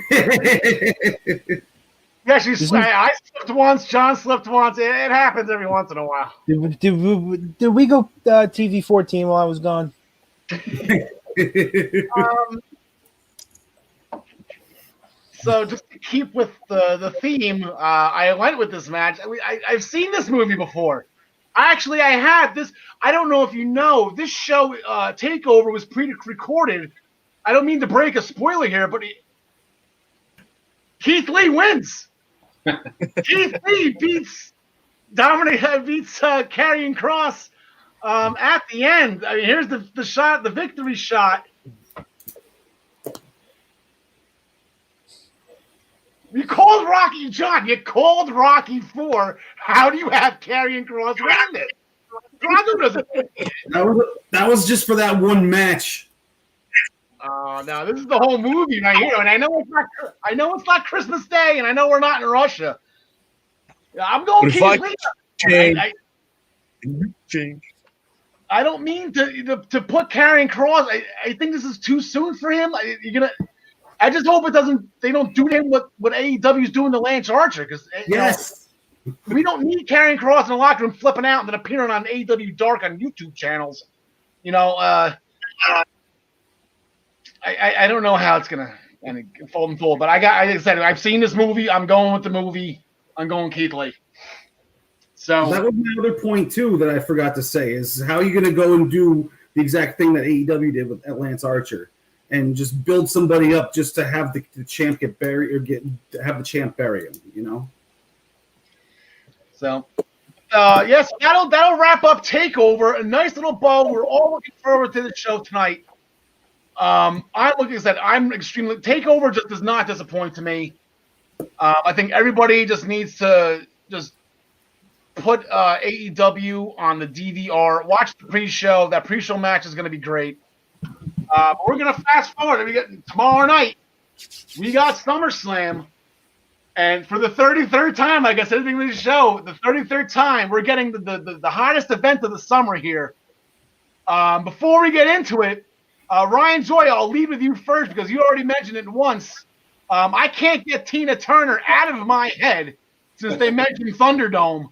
I slipped once. John slipped once. It happens every once in a while. Did we go TV 14 while I was gone? So just to keep with the theme, I went with this match. I've seen this movie before. I had this. I don't know if you know, this show, TakeOver, was pre-recorded. I don't mean to break a spoiler here, but Keith Lee wins. Keith Lee beats Karrion Kross at the end. I mean, here's the shot, the victory shot. You called Rocky, John. You called Rocky 4. How do you have Karrion Kross win it? Drago doesn't. That was just for that one match. No, this is the whole movie right here, and I know it's not Christmas Day, and I know we're not in Russia. I'm going Keith Lee. I don't mean to put Karrion Kross. I think this is too soon for him. I just hope they don't do to him what AEW is doing to Lance Archer, because yes, we don't need Karrion Kross in the locker room flipping out and then appearing on AEW Dark on YouTube channels. I don't know how it's gonna fold and fold, but like I said, I've seen this movie. I'm going with the movie. I'm going Keith Lee. So that was my other point too that I forgot to say is how are you going to go and do the exact thing that AEW did with Lance Archer and just build somebody up just to have the champ get buried or have the champ bury him, So yes, that'll wrap up TakeOver. A nice little bow. We're all looking forward to the show tonight. I'm extremely TakeOver just does not disappoint to me. I think everybody just needs to just put AEW on the DVR. Watch the pre-show. That pre-show match is going to be great. We're going to fast forward. We get tomorrow night. We got SummerSlam, and for the 33rd time, I guess anything we show, the 33rd time, we're getting the hottest event of the summer here. Before we get into it, Ryan Joy, I'll lead with you first because you already mentioned it once. I can't get Tina Turner out of my head since they mentioned Thunderdome.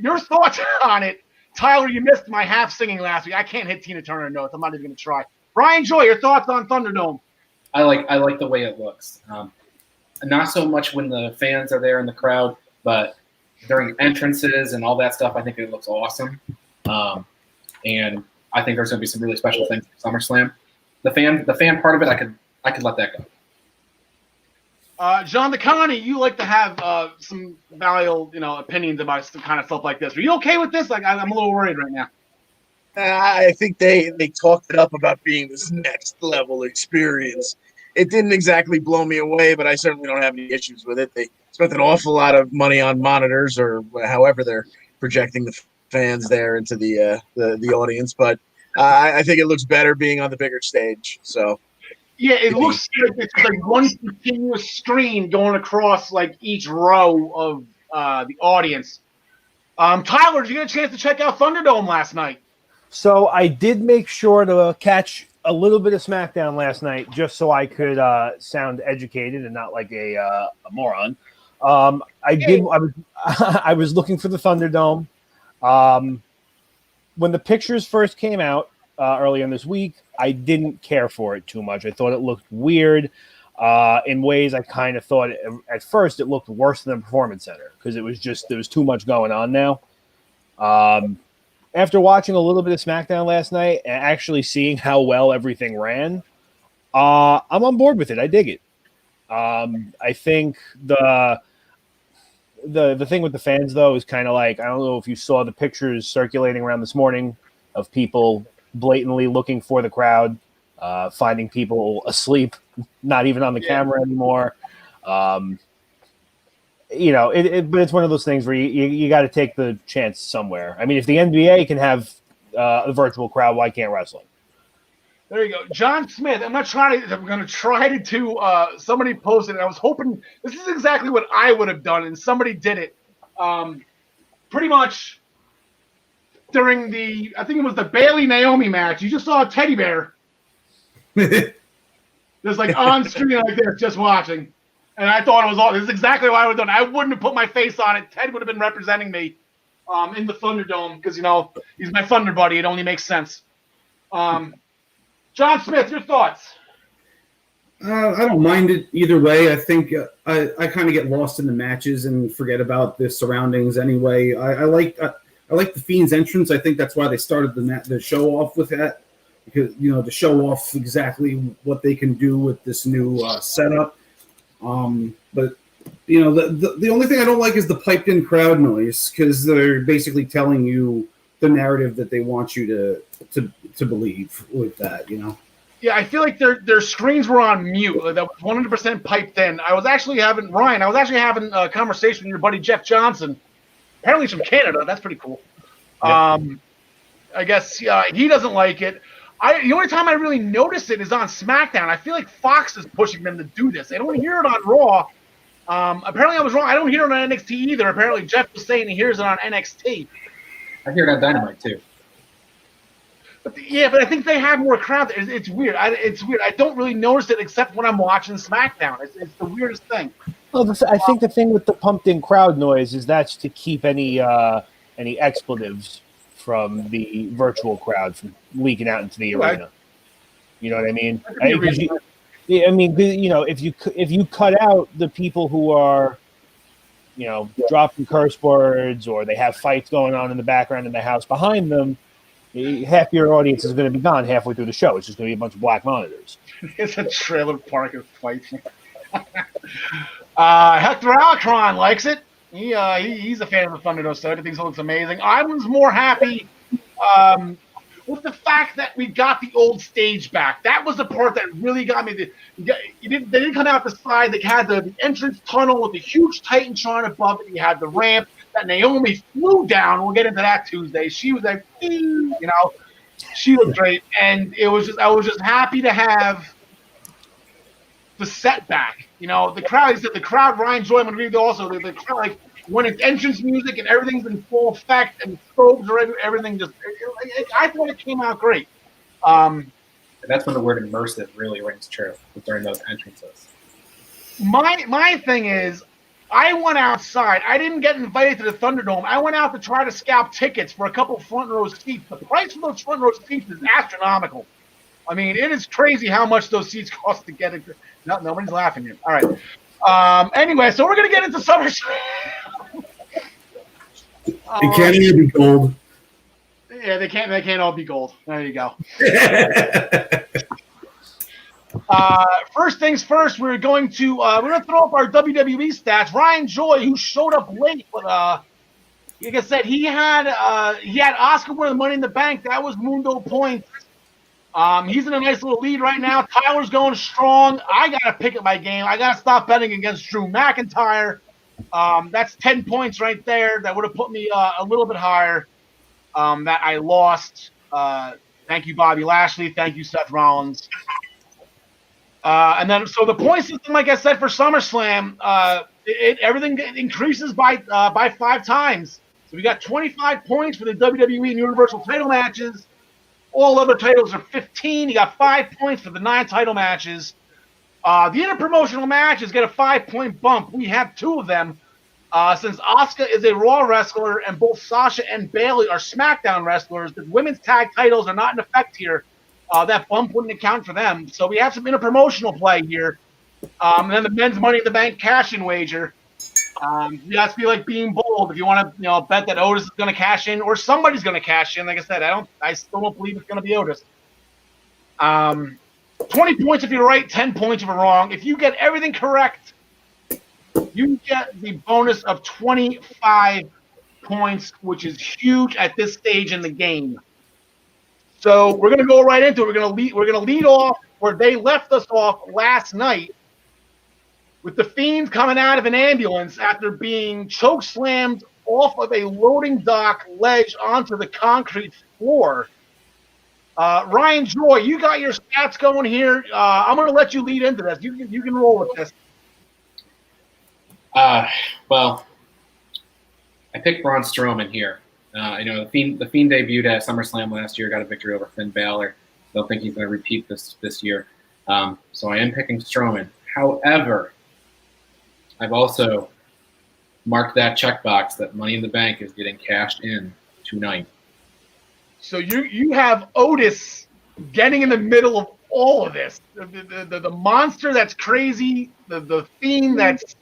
Your thoughts on it? Tyler, you missed my half singing last week. I can't hit Tina Turner notes. I'm not even going to try. Ryan Joy, your thoughts on Thunderdome? I like the way it looks. Not so much when the fans are there in the crowd, but during entrances and all that stuff, I think it looks awesome. And I think there's going to be some really special things for SummerSlam. The fan part of it, I could let that go. John DeConnie, you like to have some valuable, opinions about some kind of stuff like this. Are you okay with this? Like, I'm a little worried right now. I think they talked it up about being this next level experience, it didn't exactly blow me away, but I certainly don't have any issues with it. They spent an awful lot of money on monitors, or however they're projecting the fans there into the audience. But I think it looks better being on the bigger stage. So Yeah, it looks like it's like one continuous screen going across like each row of the audience. Tyler, did you get a chance to check out Thunderdome last night? So I did make sure to catch a little bit of SmackDown last night, just so I could sound educated and not like a moron. I was looking for the Thunderdome. When the pictures first came out earlier in this week, I didn't care for it too much. I thought it looked weird. In ways I kind of thought at first it looked worse than the Performance Center because there was too much going on now. After watching a little bit of SmackDown last night and actually seeing how well everything ran, I'm on board with it. I dig it. I think the thing with the fans though is kind of like, I don't know if you saw the pictures circulating around this morning of people blatantly looking for the crowd, finding people asleep, not even on the camera anymore. But it's one of those things where you got to take the chance somewhere. I mean, if the NBA can have a virtual crowd, why can't wrestling? There you go. John Smith, I'm going to try to do, somebody posted it. I was hoping, this is exactly what I would have done, and somebody did it. Pretty much during I think it was the Bayley-Naomi match, you just saw a teddy bear. Just like on screen like this, just watching. And I thought it was all. This is exactly what I would have done. I wouldn't have put my face on it. Ted would have been representing me in the Thunderdome because, he's my Thunder buddy. It only makes sense. John Smith, your thoughts? I don't mind it either way. I think I kind of get lost in the matches and forget about the surroundings anyway. I like the Fiend's entrance. I think that's why they started the show off with that, because to show off exactly what they can do with this new setup. But the only thing I don't like is the piped in crowd noise, because they're basically telling you the narrative that they want you to believe with that, Yeah, I feel like their screens were on mute. That was 100% piped in. I was actually having a conversation with your buddy Jeff Johnson. Apparently he's from Canada. That's pretty cool. Yeah. I guess he doesn't like it. The only time I really notice it is on SmackDown. I feel like Fox is pushing them to do this. I don't hear it on Raw. Apparently I was wrong. I don't hear it on NXT either. Apparently Jeff was saying he hears it on NXT. I hear it on Dynamite too. But I think they have more crowd. It's weird. It's weird. I don't really notice it except when I'm watching SmackDown. It's the weirdest thing. Well, I think the thing with the pumped-in crowd noise is that's to keep any expletives from the virtual crowd from leaking out into the arena. You know what I mean? If you cut out the people who are, dropping curse words or they have fights going on in the background in the house behind them, half your audience is going to be gone halfway through the show. It's just going to be a bunch of black monitors. It's a trailer park of fights. Hector Alacron likes it. He's a fan of the Thunderdome, so he thinks it looks amazing. I was more happy with the fact that we got the old stage back. That was the part that really got me. They didn't come out the side. They had the entrance tunnel with the huge Titantron above it. You had the ramp that Naomi flew down. We'll get into that Tuesday. She was like, she looked great, and I was just happy to have the setback. The crowd. He said the crowd. Ryan Joy, I'm going to read also the crowd, like when it's entrance music and everything's in full effect and strobes or everything. I thought it came out great. That's when the word immersive really rings true during those entrances. My thing is, I went outside. I didn't get invited to the Thunderdome. I went out to try to scalp tickets for a couple front row seats. The price for those front row seats is astronomical. I mean, it is crazy how much those seats cost to get it. No, nobody's laughing here. All right. Anyway, so we're going to get into SummerSlam. It can't even be gold. Yeah, they can't all be gold. There you go. First things first, we're going to throw up our WWE stats. Ryan Joy, who showed up late, but like I said, he had Oscar winning Money in the Bank. That was Mundo points. He's in a nice little lead right now. Tyler's going strong. I got to pick up my game. I got to stop betting against Drew McIntyre. That's 10 points right there. That would have put me a little bit higher. That I lost. Thank you, Bobby Lashley. Thank you, Seth Rollins. And then, so the point system, like I said, for SummerSlam, everything increases by 5 times. So we got 25 points for the WWE and Universal title matches. All other titles are 15. You got 5 points for the 9 title matches. The interpromotional matches get a 5-point bump. We have 2 of them. Since Asuka is a Raw wrestler and both Sasha and Bayley are SmackDown wrestlers, the women's tag titles are not in effect here. That bump wouldn't account for them. So we have some interpromotional play here. And then the men's Money in the Bank cash-in wager. You have to be like being bold if you want to, bet that Otis is going to cash in or somebody's going to cash in. Like I said, I still don't believe it's going to be Otis. 20 points if you're right, 10 points if you're wrong. If you get everything correct, you get the bonus of 25 points, which is huge at this stage in the game. So we're going to go right into it. We're going to lead off where they left us off last night, with the Fiend coming out of an ambulance after being choke-slammed off of a loading dock ledge onto the concrete floor. Ryan Joy, you got your stats going here. I'm going to let you lead into this. You can roll with this. Well, I picked Braun Strowman here. The Fiend debuted at SummerSlam last year, got a victory over Finn Balor. Don't think he's going to repeat this year. So I am picking Strowman. However, I've also marked that checkbox that Money in the Bank is getting cashed in tonight. So you have Otis getting in the middle of all of this. The monster that's crazy, the Fiend that's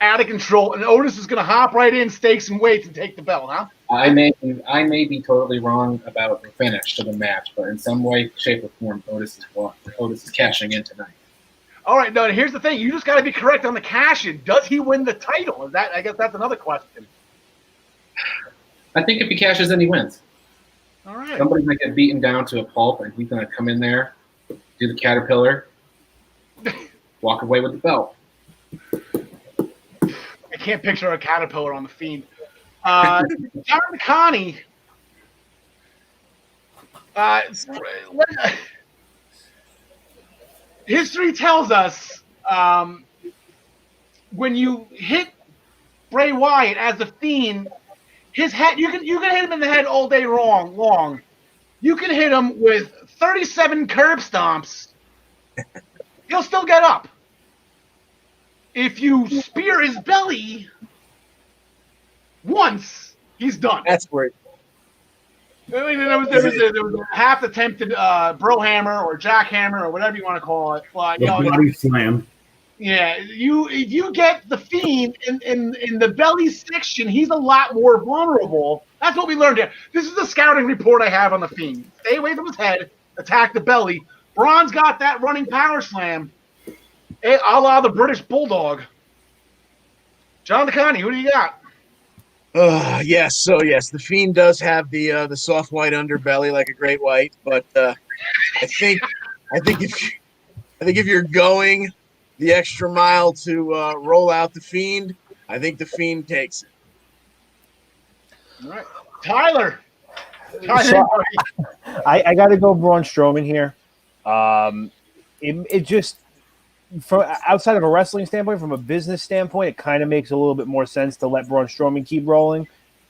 out of control, and Otis is going to hop right in, stake some weights, and take the belt, huh? I may be totally wrong about the finish to the match, but in some way, shape, or form, Otis is cashing in tonight. All right, no, here's the thing. You just got to be correct on the cash-in. Does he win the title? I guess that's another question. I think if he cashes in, he wins. All right. Somebody might get beaten down to a pulp, and he's going to come in there, do the caterpillar, walk away with the belt. I can't picture a caterpillar on the Fiend. John Connie. History tells us when you hit Bray Wyatt as the Fiend, his head you can hit him in the head all day long. You can hit him with 37 curb stomps. He'll still get up. If you spear his belly once, he's done. That's where. I mean, there was a half attempted brohammer or jackhammer or whatever you want to call it. But, Body slam. Yeah, if you get the Fiend in the belly section, he's a lot more vulnerable. That's what we learned here. This is the scouting report I have on the Fiend. Stay away from his head, attack the belly. Braun's got that running power slam, a la the British Bulldog. John DeConnie, who do you got? Yes, the Fiend does have the soft white underbelly like a great white, but I think if you're going the extra mile to roll out the Fiend, I think the Fiend takes it. All right, Tyler. So, I got to go Braun Strowman here. It just, from outside of a wrestling standpoint, from a business standpoint, it kind of makes a little bit more sense to let Braun Strowman keep rolling.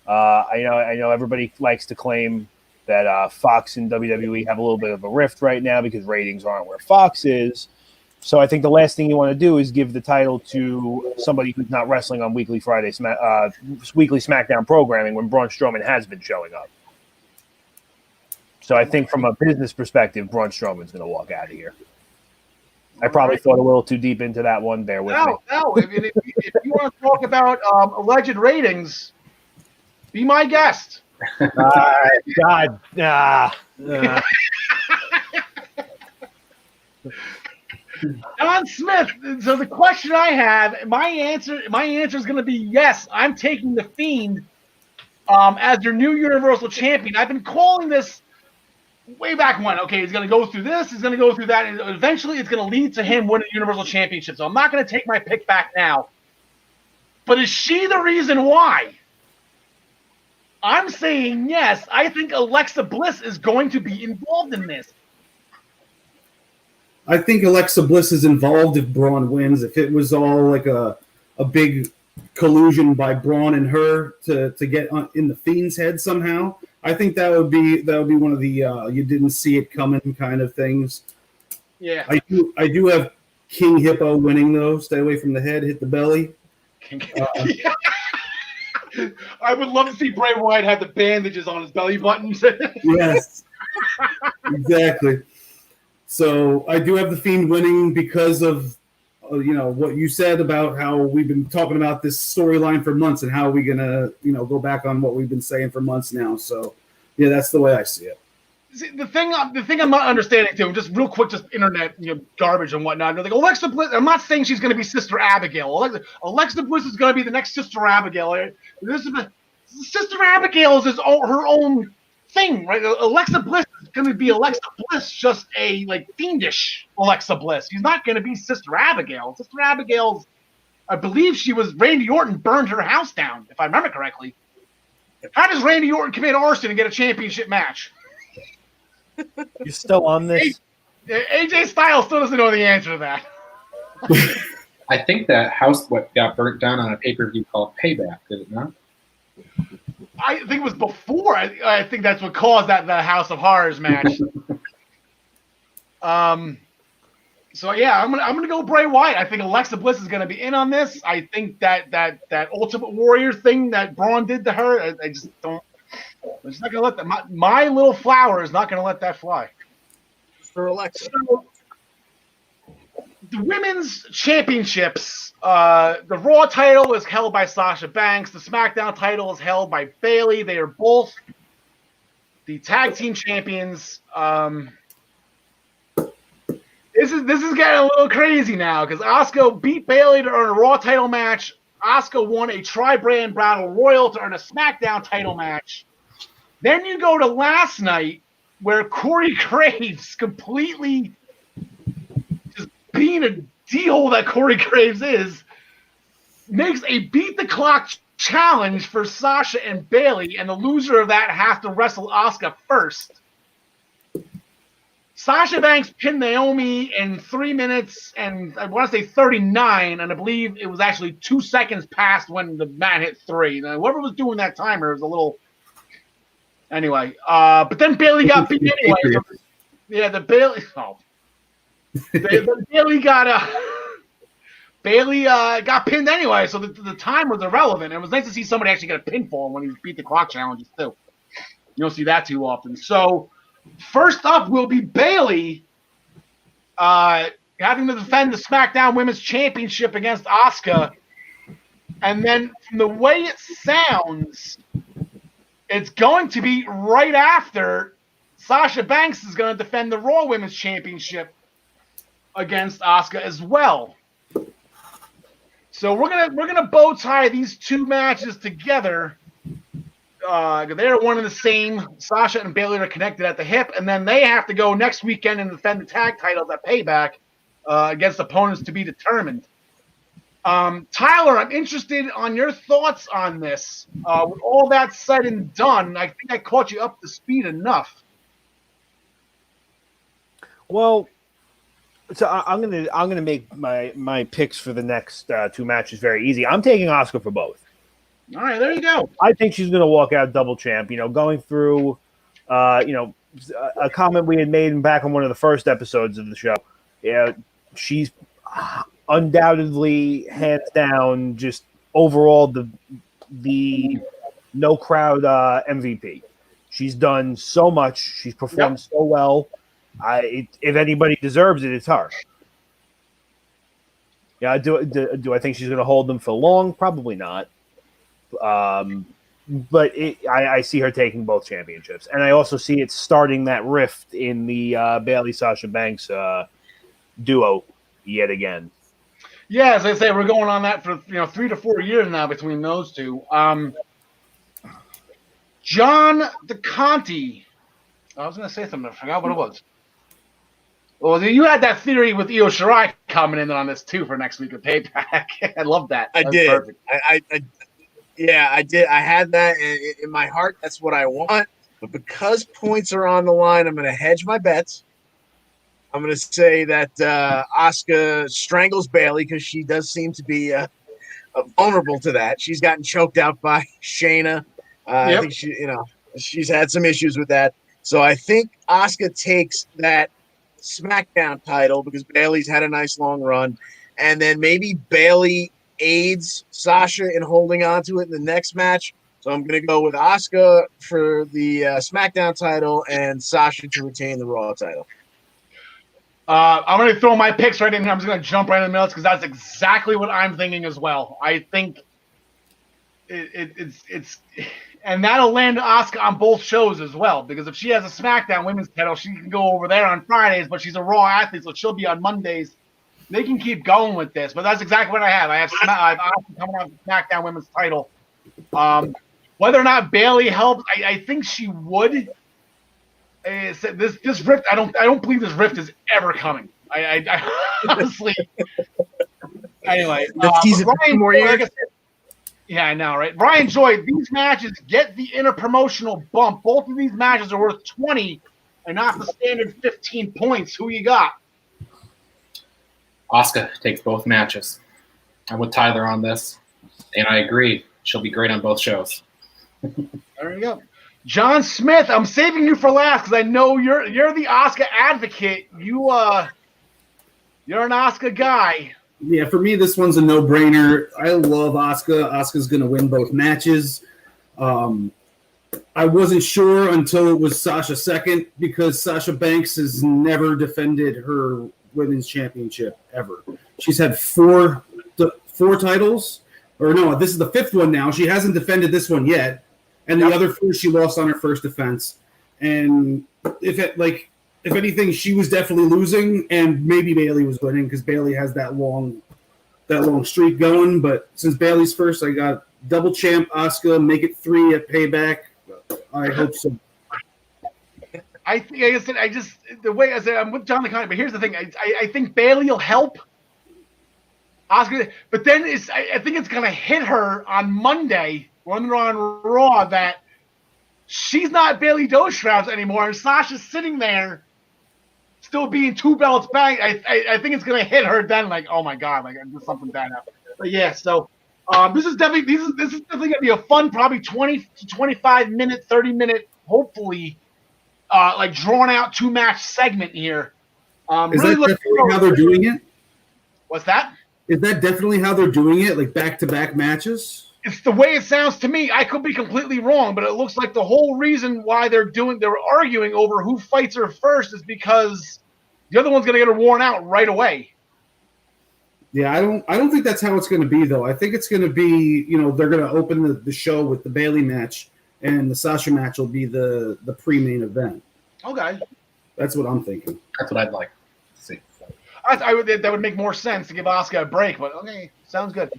I know everybody likes to claim that Fox and WWE have a little bit of a rift right now because ratings aren't where Fox is. So I think the last thing you want to do is give the title to somebody who's not wrestling on weekly SmackDown programming when Braun Strowman has been showing up. So I think from a business perspective, Braun Strowman's going to walk out of here. I probably thought a little too deep into that one. Bear with me. No. If you want to talk about alleged ratings, be my guest. God. John Smith. So the question I have, my answer is going to be yes. I'm taking the Fiend as your new Universal Champion. I've been calling this way back when. Okay, he's going to go through this. He's going to go through that. And eventually, it's going to lead to him winning the Universal Championship. So I'm not going to take my pick back now. But is she the reason why? I'm saying yes. I think Alexa Bliss is going to be involved in this. I think Alexa Bliss is involved if Braun wins. If it was all like a big collusion by Braun and her to get in the Fiend's head somehow, I think that would be one of the you didn't see it coming kind of things. Yeah. I do have King Hippo winning though. Stay away from the head, hit the belly. I would love to see Bray Wyatt have the bandages on his belly buttons. Yes, exactly. So I do have the Fiend winning because of what you said about how we've been talking about this storyline for months and how we're gonna go back on what we've been saying for months now. So yeah, that's the way I see it. See, the thing I'm not understanding too, just real quick, just internet garbage and whatnot. They're like Alexa Bliss. I'm not saying she's going to be Sister Abigail. Alexa Bliss is going to be the next Sister Abigail. Sister Abigail is her own thing, right? Alexa Bliss is going to be Alexa Bliss, just a fiendish Alexa Bliss. She's not going to be Sister Abigail. Sister Abigail's, I believe she was Randy Orton burned her house down, if I remember correctly. How does Randy Orton commit arson and get a championship match? You're still on this? AJ Styles still doesn't know the answer to that. I think that house got burnt down on a pay-per-view called Payback, did it not? I think it was before. I think that's what caused the House of Horrors match. So yeah, I'm gonna go Bray Wyatt. I think Alexa Bliss is gonna be in on this. I think that Ultimate Warrior thing that Braun did to her, I just don't. I'm just not gonna let that. My little flower is not gonna let that fly. For Alexa. So, the women's championships. The Raw title is held by Sasha Banks. The SmackDown title is held by Bayley. They are both the tag team champions. This is getting a little crazy now because Asuka beat Bayley to earn a Raw title match. Asuka won a tri-brand battle royal to earn a SmackDown title match. Then you go to last night where Corey Graves completely just being a D-hole that Corey Graves is, makes a beat the clock challenge for Sasha and Bayley, and the loser of that has to wrestle Asuka first. Sasha Banks pinned Naomi in 3 minutes and I want to say 39, and I believe it was actually 2 seconds past when the man hit 3. Now, whoever was doing that timer was a little. Anyway, but then Bayley got beat anyway. So, yeah, the Bayley. Oh, the Bayley got got pinned anyway, so the time was irrelevant. It was nice to see somebody actually get a pinfall when he beat the clock challenges too. You don't see that too often. So first up will be Bayley having to defend the SmackDown Women's Championship against Asuka, and then from the way it sounds, it's going to be right after Sasha Banks is going to defend the Raw Women's Championship against Asuka as well. So we're gonna bow tie these two matches together. They're one and the same. Sasha and Bayley are connected at the hip, and then they have to go next weekend and defend the tag titles at Payback against opponents to be determined. Tyler, I'm interested on your thoughts on this. With all that said and done, I think I caught you up to speed enough. Well, so I'm gonna make my picks for the next two matches very easy. I'm taking Asuka for both. All right, there you go. I think she's gonna walk out double champ. Going through, a comment we had made back on one of the first episodes of the show. Yeah, she's undoubtedly, hands down, just overall the no crowd MVP. She's done so much. She's performed so well. If anybody deserves it, it's her. Yeah, do I think she's going to hold them for long? Probably not. But I see her taking both championships, and I also see it starting that rift in the Bayley Sasha Banks duo yet again. Yeah, as I say, we're going on that for 3 to 4 years now between those two. John DeConte I was going to say something. I forgot what it was. Well, you had that theory with Io Shirai coming in on this too for next week of Payback. I love that. I That's did. Perfect. Yeah, I did. I had that in my heart. That's what I want. But because points are on the line, I'm going to hedge my bets. I'm going to say that Asuka strangles Bayley because she does seem to be vulnerable to that. She's gotten choked out by Shayna. I think she's had some issues with that. So I think Asuka takes that SmackDown title because Bayley's had a nice long run, and then maybe Bayley aids Sasha in holding on to it in the next match. So I'm going to go with Asuka for the SmackDown title and Sasha to retain the Raw title. I'm going to throw my picks right in here. I'm just going to jump right in the middle because that's exactly what I'm thinking as well. I think it's and that'll land Asuka on both shows as well, because if she has a SmackDown women's title, she can go over there on Fridays, but she's a Raw athlete, so she'll be on Mondays. They can keep going with this, but that's exactly what I have. I have Asuka coming off the SmackDown women's title. Whether or not Bayley helps, I think she would. This rift, I don't believe this rift is ever coming. I honestly. Anyway, Ryan, more years. Like I said, yeah, I know, right? Ryan Joy, these matches get the interpromotional bump. Both of these matches are worth 20 and not the standard 15 points. Who you got? Asuka takes both matches. I'm with Tyler on this, and I agree. She'll be great on both shows. There you go. John Smith, I'm saving you for last because I know you're the Asuka advocate. You're an Asuka guy. Yeah, for me, this one's a no-brainer. I love Asuka. Asuka's going to win both matches. I wasn't sure until it was Sasha second because Sasha Banks has never defended her women's championship ever. She's had four titles. Or no, this is the fifth one now. She hasn't defended this one yet. And the other four she lost on her first defense. And if anything, she was definitely losing, and maybe Bayley was winning because Bayley has that long streak going. But since Bayley's first, I got double champ Asuka, make it 3 at Payback. I hope so. I think, like I said, the way I said, I'm with John the Con, but here's the thing: I think Bayley will help Asuka, but then I think it's gonna hit her on Monday when they're on Raw that she's not Bayley Doshravs anymore, and Sasha's sitting there still being 2 belts back. I think it's gonna hit her then, like, oh my god, like there's something bad happened. But yeah, so this is definitely gonna be a fun, probably 20 to 25 minute, 30-minute, hopefully, like drawn out 2-match segment here. Is that definitely how they're doing it? What's that? Is that definitely how they're doing it, like back-to-back matches? It's the way it sounds to me. I could be completely wrong, but it looks like the whole reason why they're arguing over who fights her first is because the other one's going to get her worn out right away. Yeah, I don't think that's how it's going to be, though. I think it's going to be, they're going to open the show with the Bayley match, and the Sasha match will be the pre-main event. Okay. That's what I'm thinking. That's what I'd like to see. That would make more sense to give Asuka a break, but okay, sounds good.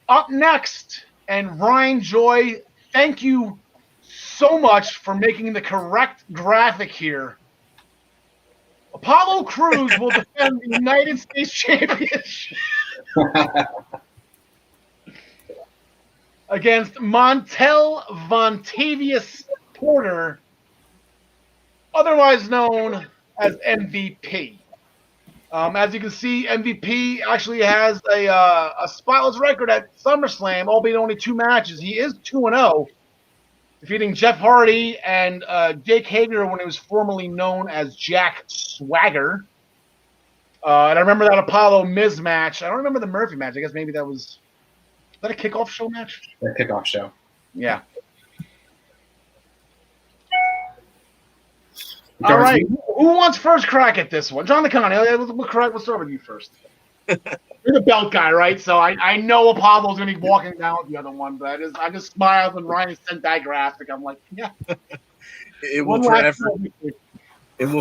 Up next, and Ryan Joy, thank you so much for making the correct graphic here. Apollo Crews will defend the United States Championship against Montel Vontavious Porter, otherwise known as MVP. As you can see, MVP actually has a spotless record at SummerSlam, albeit only 2 matches. He is 2-0, defeating Jeff Hardy and Jake Hager when he was formerly known as Jack Swagger. And I remember that Apollo Miz match. I don't remember the Murphy match. I guess maybe that was a kickoff show match? The kickoff show. Yeah. All right. Who wants first crack at this one? John the Con, we'll start with you first. You're the belt guy, right? So I know Apollo's going to be walking down with the other one, but I just smiled when Ryan sent that graphic. I'm like, yeah. It will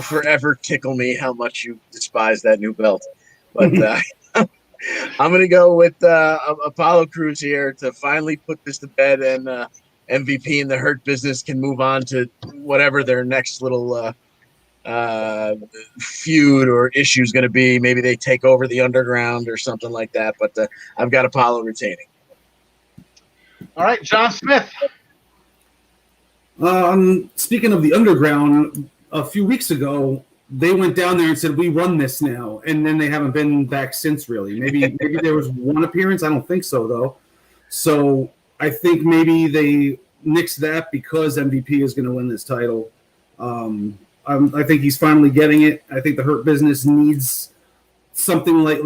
forever tickle me how much you despise that new belt. But I'm going to go with Apollo Crews here to finally put this to bed and MVP and the Hurt Business can move on to whatever their next little feud or issue is going to be. Maybe they take over the Underground or something like that. But I've got Apollo retaining. All right, John Smith. Speaking of the Underground, a few weeks ago, they went down there and said, "We run this now," and then they haven't been back since. Really, maybe there was one appearance. I don't think so though. So I think maybe they nixed that because MVP is going to win this title. I think he's finally getting it. I think the Hurt Business needs something like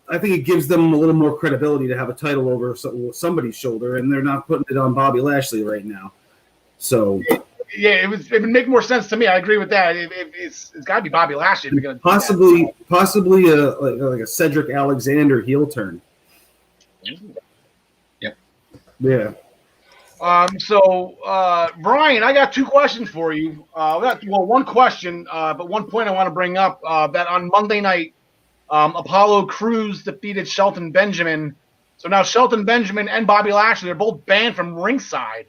I think it gives them a little more credibility to have a title over somebody's shoulder, and they're not putting it on Bobby Lashley right now. So yeah, it would make more sense to me. I agree with that. It's got to be Bobby Lashley. Possibly like a Cedric Alexander heel turn. Yep. Yeah. So Brian, I got 2 questions for you. One question, but one point I want to bring up that on Monday night, Apollo Crews defeated Shelton Benjamin. So now Shelton Benjamin and Bobby Lashley are both banned from ringside.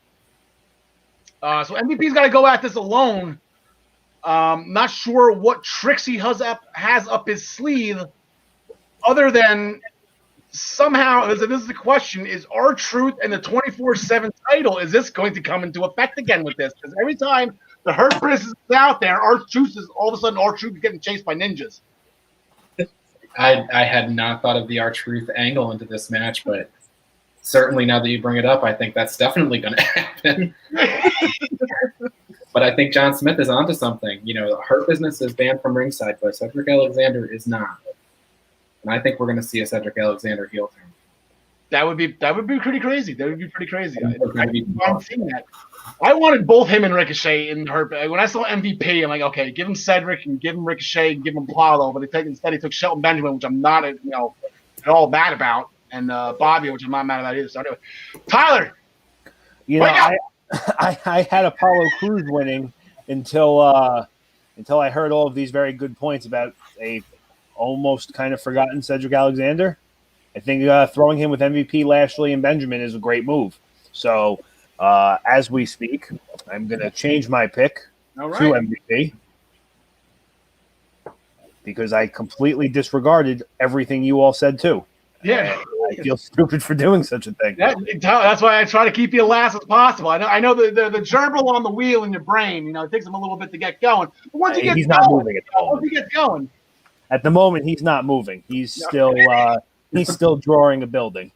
So MVP's got to go at this alone. Not sure what tricks he has up his sleeve, other than somehow. This is the question: is R-Truth and the 24/7 title, is this going to come into effect again with this? Because every time the Hurt Business is out there, R-Truth is all of a sudden R-Truth is getting chased by ninjas. I had not thought of the R-Truth angle into this match, but certainly now that you bring it up, I think that's definitely going to happen. But I think John Smith is onto something. You know, the Hurt Business is banned from ringside, but Cedric Alexander is not. And I think we're going to see a Cedric Alexander heel turn. That would be pretty crazy. That would be pretty crazy. I'm seeing that. I wanted both him and Ricochet in Hurt. When I saw MVP, I'm like, okay, give him Cedric and give him Ricochet and give him Apollo. But instead, he took Shelton Benjamin, which I'm not, at all mad about, and Bobby, which I'm not mad about either. So anyway, Tyler, I had Apollo Crews winning until I heard all of these very good points about a almost kind of forgotten Cedric Alexander. I think throwing him with MVP, Lashley, and Benjamin is a great move. So as we speak, I'm going to change my pick to MVP because I completely disregarded everything you all said too. Yeah, I feel stupid for doing such a thing. That's why I try to keep you last as possible. I know the gerbil on the wheel in your brain. It takes him a little bit to get going. But once he gets going, at the moment, he's not moving. He's still drawing a building.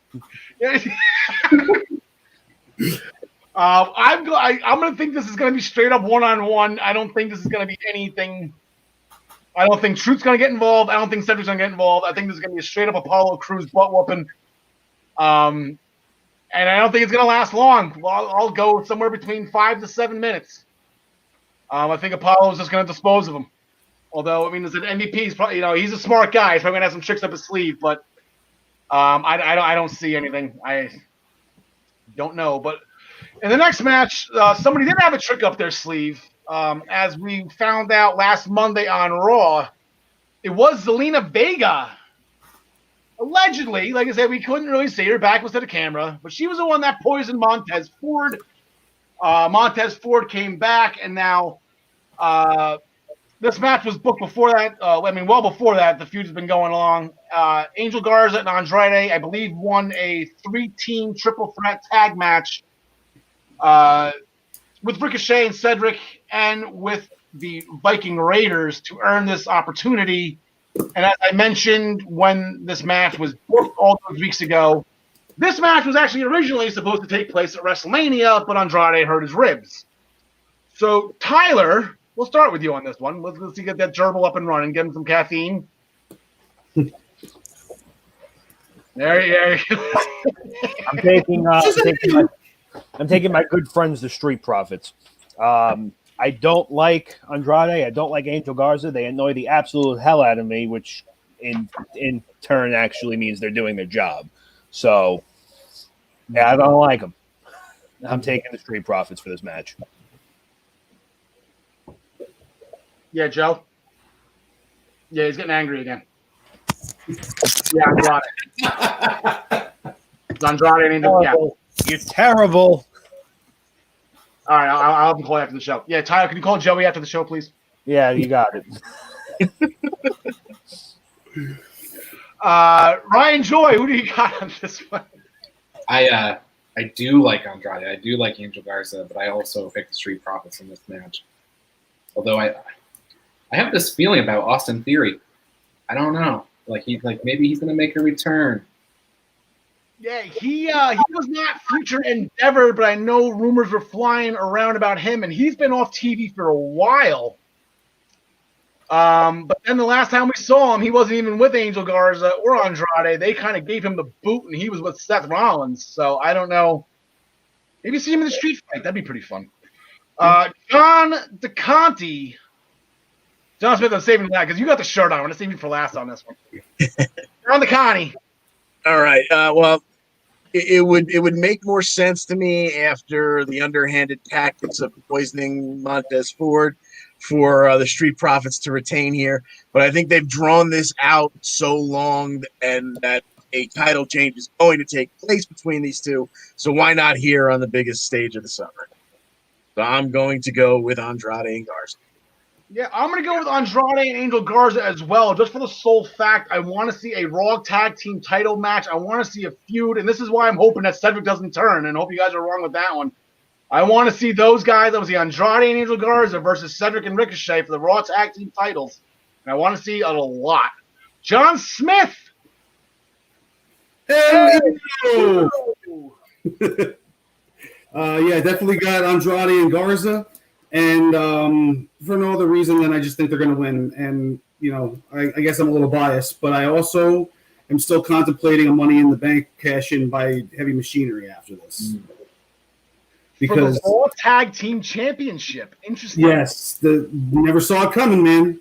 I'm going to think this is going to be straight up one-on-one. I don't think this is going to be anything. I don't think Truth's going to get involved. I don't think Cedric's going to get involved. I think this is going to be a straight up Apollo Crews butt whooping. And I don't think it's going to last long. Well, I'll go somewhere between 5 to 7 minutes. I think Apollo is just going to dispose of him. Although, as an MVP, he's probably, he's a smart guy. He's probably going to have some tricks up his sleeve. But I don't see anything. I don't know. But in the next match, somebody did have a trick up their sleeve. As we found out last Monday on Raw, it was Zelina Vega. Allegedly, like I said, we couldn't really see her. Back was to the camera. But she was the one that poisoned Montez Ford. Montez Ford came back, and now this match was booked before that. Well before that, the feud has been going along. Angel Garza and Andrade, I believe, won a 3-team triple threat tag match with Ricochet and Cedric and with the Viking Raiders to earn this opportunity. And as I mentioned when this match was booked all those weeks ago, this match was actually originally supposed to take place at WrestleMania, but Andrade hurt his ribs. So, Tyler, we'll start with you on this one. Let's get that gerbil up and running, get him some caffeine. There you go. I'm taking my good friends, the Street Profits. I don't like Andrade. I don't like Angel Garza. They annoy the absolute hell out of me, which in turn actually means they're doing their job. So, yeah, I don't like them. I'm taking the Street Profits for this match. Yeah, Joe? Yeah, he's getting angry again. Yeah, Andrade. It's Andrade and Angel. Yeah. You're terrible. All right, I'll have him call you after the show. Yeah, Tyler, can you call Joey after the show, please? Yeah, you got it. Ryan Joy, who do you got on this one? I do like Andrade. I do like Angel Garza, but I also picked the Street Profits in this match. Although I have this feeling about Austin Theory. I don't know. Maybe he's gonna make a return. Yeah, he was not future endeavor, but I know rumors were flying around about him, and he's been off TV for a while. But then the last time we saw him, he wasn't even with Angel Garza or Andrade. They kind of gave him the boot, and he was with Seth Rollins. So I don't know. Maybe see him in the street fight. That'd be pretty fun. John DeConti. John Smith, I'm saving that because you got the shirt on. I'm going to save you for last on this one. John DeConti. All right. Well, it would make more sense to me after the underhanded tactics of poisoning Montez Ford for the Street Profits to retain here. But I think they've drawn this out so long and that a title change is going to take place between these two. So why not here on the biggest stage of the summer? So I'm going to go with Andrade and Garza. Yeah, I'm going to go with Andrade and Angel Garza as well, just for the sole fact I want to see a Raw Tag Team title match. I want to see a feud, and this is why I'm hoping that Cedric doesn't turn, and hope you guys are wrong with that one. I want to see those guys. I want to see Andrade and Angel Garza versus Cedric and Ricochet for the Raw Tag Team titles, and I want to see it a lot. John Smith. Yeah, definitely got Andrade and Garza. And for no other reason than I just think they're going to win. And, I guess I'm a little biased, but I also am still contemplating a Money in the Bank cash-in by Heavy Machinery after this. Because for the Raw Tag Team Championship. Interesting. Yes. Never saw it coming, man.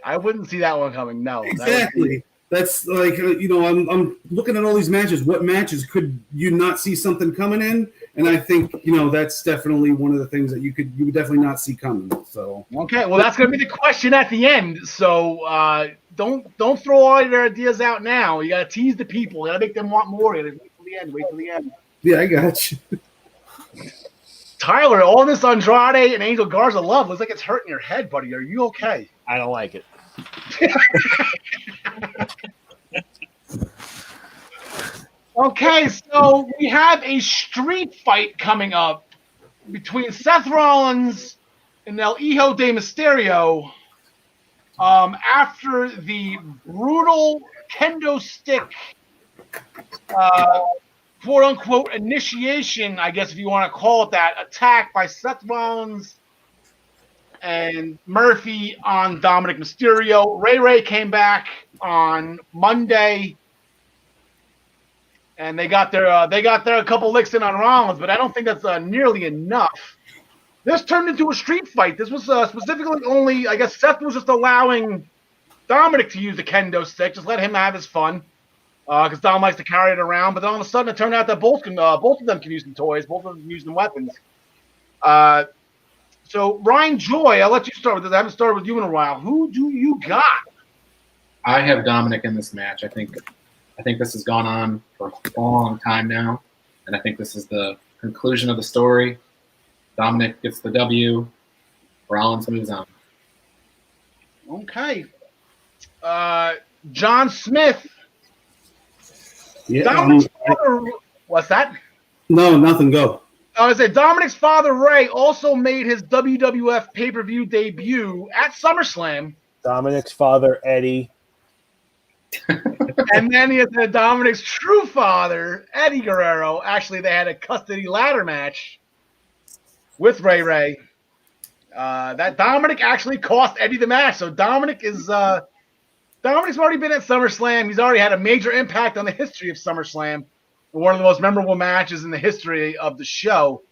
I wouldn't see that one coming. No. Exactly. That's like, I'm looking at all these matches. What matches could you not see something coming in? And I think, that's definitely one of the things that you would definitely not see coming. So okay, well, that's going to be the question at the end. So don't throw all your ideas out now. You got to tease the people. You got to make them want more. You got to wait till the end. Wait till the end. Yeah, I got you. Tyler, all this Andrade and Angel Garza love looks like it's hurting your head, buddy. Are you okay? I don't like it. Okay, so we have a street fight coming up between Seth Rollins and El Hijo de Mysterio after the brutal kendo stick, quote-unquote, initiation, I guess if you want to call it that, attack by Seth Rollins and Murphy on Dominic Mysterio. Ray came back on Monday. And they got their a couple licks in on Rollins, but I don't think that's nearly enough. This turned into a street fight. This was specifically only, I guess Seth was just allowing Dominic to use the kendo stick, just let him have his fun, because Dom likes to carry it around. But then all of a sudden, it turned out that both of them can use some toys, both of them can use some weapons. So Ryan Joy, I'll let you start with this. I haven't started with you in a while. Who do you got? I have Dominic in this match. I think this has gone on for a long time now, and I think this is the conclusion of the story. Dominic gets the W. Rollins moves on. Okay. John Smith. Yeah. Dominic's father, what's that? No, nothing. Go. I was say Dominic's father Ray also made his WWF pay-per-view debut at SummerSlam. Dominic's father Eddie. And then he has Dominic's true father, Eddie Guerrero. Actually, they had a custody ladder match with Ray. That Dominic actually cost Eddie the match. So Dominic's already been at SummerSlam. He's already had a major impact on the history of SummerSlam. One of the most memorable matches in the history of the show.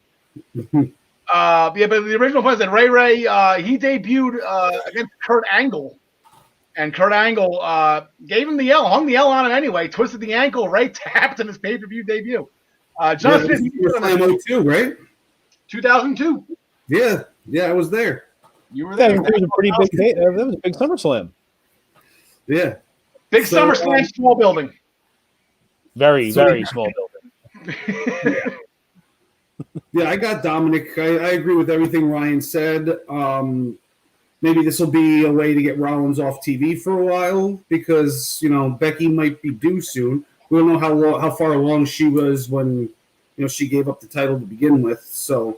But the original point is that Ray, he debuted against Kurt Angle. And Kurt Angle gave him the L, hung the L on him anyway, twisted the ankle. Ray tapped in his pay-per-view debut. John Smith, SummerSlam 02, right? 2002. Yeah, I was there. You were there. That was a pretty big day. That was a big SummerSlam. Yeah. Big SummerSlam, small building. Very small building. Yeah, I got Dominic. I agree with everything Ryan said. Maybe this will be a way to get Rollins off TV for a while because Becky might be due soon. We don't know how far along she was when she gave up the title to begin with. So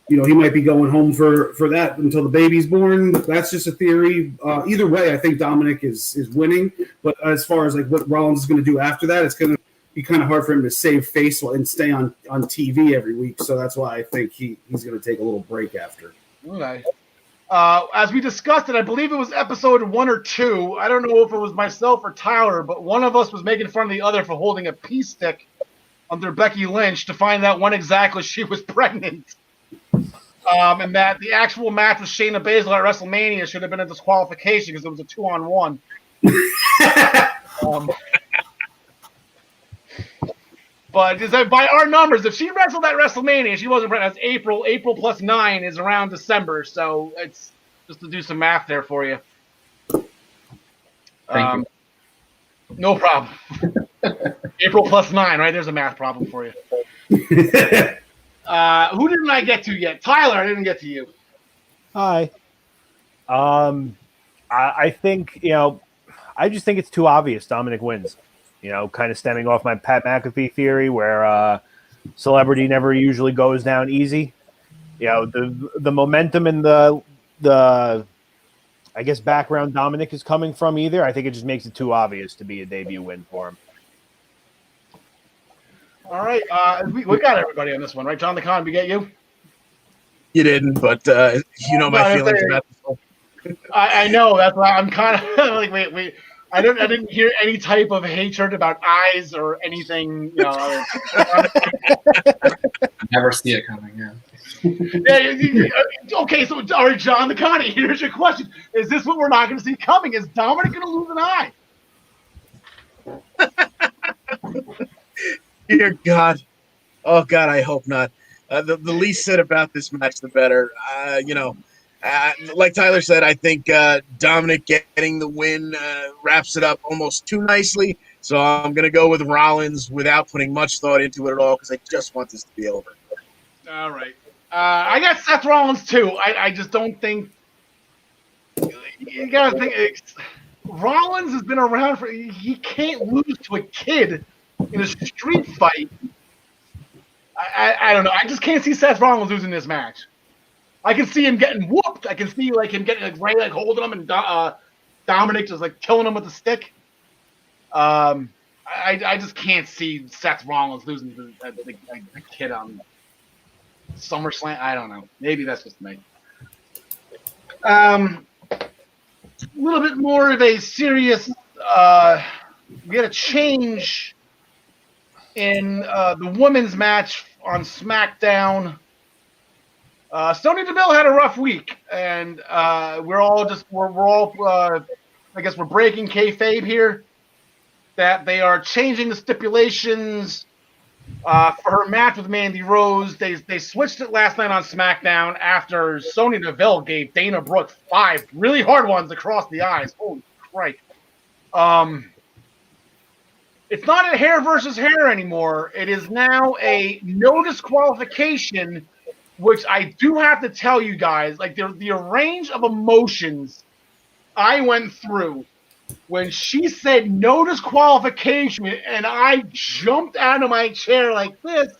he might be going home for that until the baby's born. That's just a theory. Either way, I think Dominic is winning. But as far as like what Rollins is going to do after that, it's going to be kind of hard for him to save face and stay on TV every week. So that's why I think he's going to take a little break after. Okay. As we discussed it, I believe it was episode 1 or 2. I don't know if it was myself or Tyler, but one of us was making fun of the other for holding a pea stick under Becky Lynch to find out when exactly she was pregnant. And that the actual match with Shayna Baszler at WrestleMania should have been a disqualification because it was a 2-on-1. But by our numbers, if she wrestled at WrestleMania, she wasn't pregnant. That's April. April plus 9 is around December. So it's just to do some math there for you. Thank you. No problem. April plus 9, right? There's a math problem for you. Who didn't I get to yet? Tyler, I didn't get to you. Hi. I think, I just think it's too obvious Dominic wins. Kind of stemming off my Pat McAfee theory where celebrity never usually goes down easy. The momentum and the I guess background Dominic is coming from either. I think it just makes it too obvious to be a debut win for him. All right. We got everybody on this one, right? John the Con, we get you? You didn't, but my feelings about this. I know. That's why I'm kind of like, wait. I didn't hear any type of hatred about eyes or anything. Never see it coming. Yeah. Okay, so all right, John the Connie, here's your question: is this what we're not going to see coming? Is Dominic going to lose an eye? Dear God, oh God, I hope not. The least said about this match, the better. Like Tyler said, I think Dominic getting the win wraps it up almost too nicely. So I'm going to go with Rollins without putting much thought into it at all because I just want this to be over. All right. I got Seth Rollins too. I just don't think you got to think. Rollins has been around for. He can't lose to a kid in a street fight. I don't know. I just can't see Seth Rollins losing this match. I can see him getting whooped. I can see him getting Ray holding him and Dominic just killing him with the stick. I just can't see Seth Rollins losing to a kid on SummerSlam. I don't know. Maybe that's just me. A little bit more of a serious. We had a change in the women's match on SmackDown. Sonya Deville had a rough week, and we're all I guess we're breaking kayfabe here that they are changing the stipulations for her match with Mandy Rose. They switched it last night on SmackDown after Sonya Deville gave Dana Brooke 5 really hard ones across the eyes. Holy Christ. It's not a hair versus hair anymore. It is now a no disqualification, which I do have to tell you guys, the range of emotions I went through when she said no disqualification, and I jumped out of my chair like this,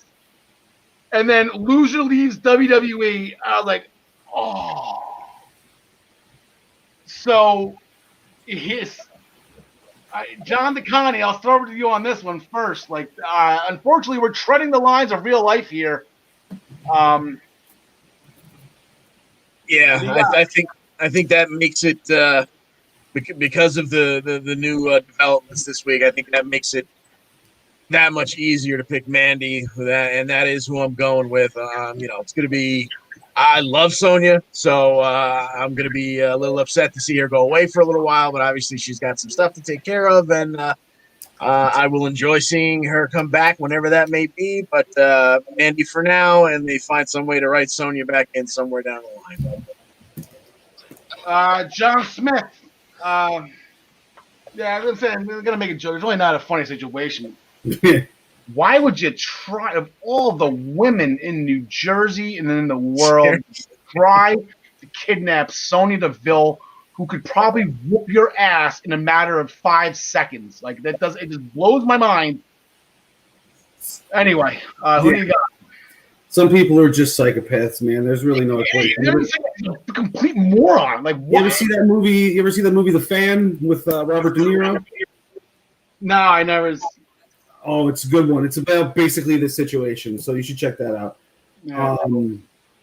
and then loser leaves WWE. I was like, oh. So, John DeConnie, I'll throw it to you on this one first. Unfortunately, we're treading the lines of real life here. I think that makes it because of the new developments this week. I think that makes it that much easier to pick Mandy, and that is who I'm going with. It's going to be. I love Sonya, so I'm going to be a little upset to see her go away for a little while. But obviously, she's got some stuff to take care of, and I will enjoy seeing her come back whenever that may be. But Mandy for now, and they find some way to write Sonya back in somewhere down the line. John Smith. I'm saying we're gonna make a joke. It's really not a funny situation. Why would you try, of all the women in New Jersey and in the world, try to kidnap Sonya Deville, who could probably whoop your ass in a matter of 5 seconds? Like, it just blows my mind. Anyway, who do you got? Some people are just psychopaths, man. There's really no place. He's a complete moron. Like, what? You ever see that movie, The Fan, with Robert De Niro? No, I never. Oh, it's a good one. It's about basically this situation, so you should check that out. Yeah.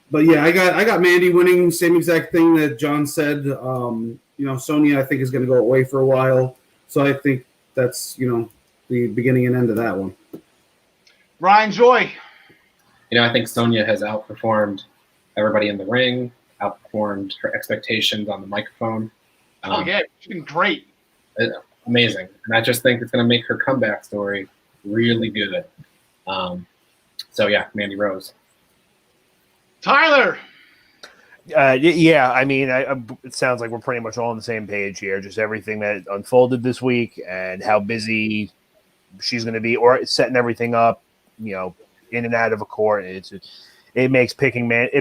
But yeah, I got Mandy winning. Same exact thing that John said. Sonya I think is going to go away for a while, so I think that's the beginning and end of that one. Ryan Joy. I think Sonya has outperformed everybody in the ring, outperformed her expectations on the microphone. She's been great. Amazing. And I just think it's going to make her comeback story really good. Mandy Rose. Tyler. Yeah, I mean, it sounds like we're pretty much all on the same page here. Just everything that unfolded this week and how busy she's going to be, or setting everything up, in and out of a court. It makes picking Mandy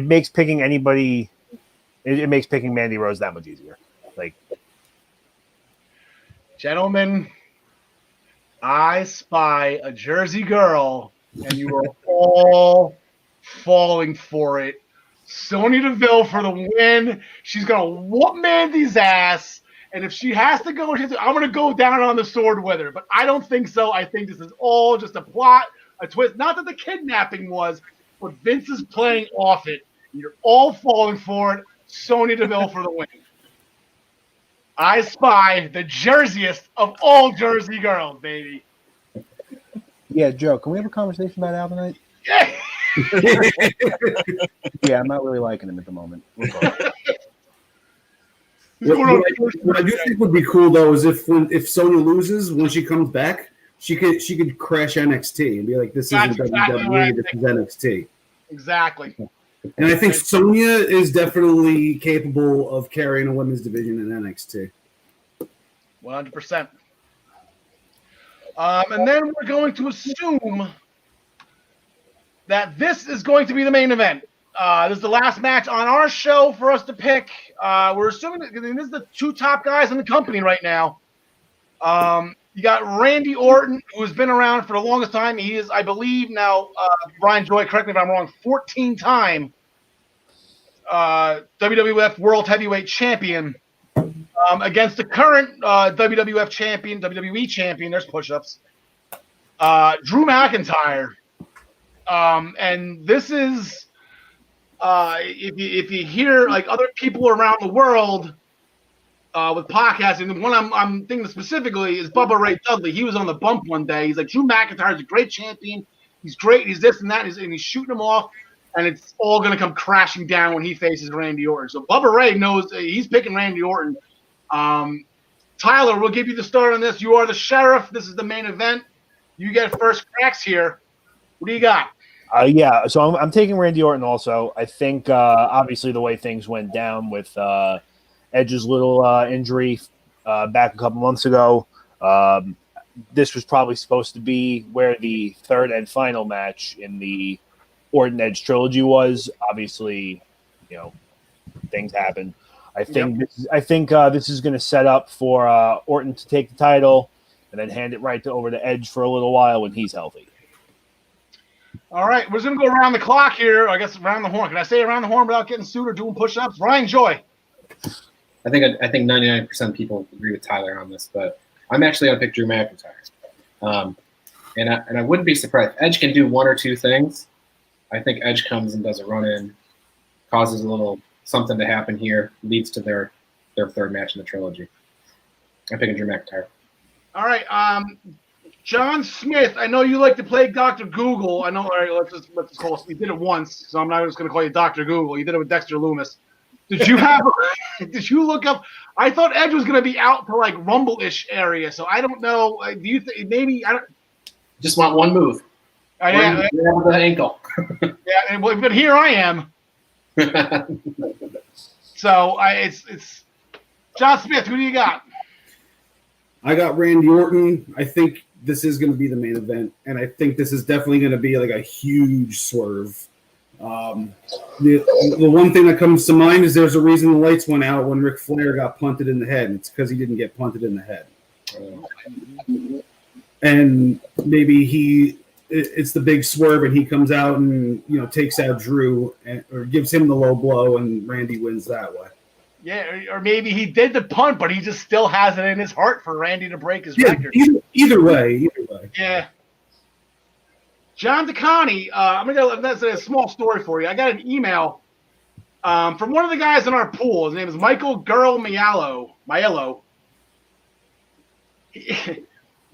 Rose that much easier. Like, gentlemen, I spy a Jersey girl, and you are all falling for it. Sonya Deville for the win. She's gonna whoop Mandy's ass, and if she has to go, I'm gonna go down on the sword with her. But I don't think so. I think this is all just a plot. A twist. Not that the kidnapping was, but Vince is playing off it. You're all falling for it. Sonya Deville for the win. I spy the Jerseyest of all Jersey girls, baby. Yeah, Joe, can we have a conversation about Al tonight? Yeah. Yeah, I'm not really liking him at the moment. What I do think would be cool though is if Sonya loses when she comes back, she could crash NXT and be like, "This isn't WWE, this is NXT." Exactly. And I think Sonya is definitely capable of carrying a women's division in NXT. 100%. And then we're going to assume that this is going to be the main event. This is the last match on our show for us to pick. We're assuming that this is the two top guys in the company right now. You got Randy Orton, who has been around for the longest time. He is, I believe, now, Brian Joy, correct me if I'm wrong, 14-time WWF World Heavyweight Champion against the current WWF champion, WWE champion, there's push-ups, Drew McIntyre. And this is, if you hear like other people around the world with podcasting, the one I'm thinking specifically is Bubba Ray Dudley. He was on the bump one day. He's like, Drew McIntyre is a great champion. He's great. He's this and that. And he's shooting him off. And it's all going to come crashing down when he faces Randy Orton. So Bubba Ray knows he's picking Randy Orton. Tyler, we'll give you the start on this. You are the sheriff. This is the main event. You get first cracks here. What do you got? Yeah, so I'm taking Randy Orton also. I think, obviously, the way things went down with Edge's little injury back a couple months ago, this was probably supposed to be where the third and final match in the Orton Edge trilogy was. Obviously, things happen. I think this is going to set up for Orton to take the title and then hand it right over to Edge for a little while when he's healthy. All right, we're just going to go around the clock here. I guess around the horn. Can I say around the horn without getting sued or doing push-ups? Ryan Joy. I think 99% of people agree with Tyler on this, but I'm actually going to pick Drew McIntyre. And I wouldn't be surprised. Edge can do one or two things. I think Edge comes and does a run-in, causes a little something to happen here, leads to their third match in the trilogy. I'm picking Drew McIntyre. All right, John Smith. I know you like to play Dr. Google. I know. All right, let's just call it. You did it once, so I'm not just going to call you Dr. Google. You did it with Dexter Loomis. Did you look up? I thought Edge was going to be out to like Rumble-ish area, so I don't know. Do you think maybe I don't? Just want one move. Yeah, the ankle. Yeah, but here I am. So it's John Smith. Who do you got? I got Randy Orton. I think this is going to be the main event, and I think this is definitely going to be like a huge swerve. The one thing that comes to mind is there's a reason the lights went out when Ric Flair got punted in the head, and it's because he didn't get punted in the head. And maybe it's the big swerve, and he comes out and takes out Drew or gives him the low blow, and Randy wins that way. Yeah, or maybe he did the punt, but he just still has it in his heart for Randy to break his record. Either way. Yeah. John DeConnie, that's a small story for you. I got an email from one of the guys in our pool. His name is Michael Girl Maiello.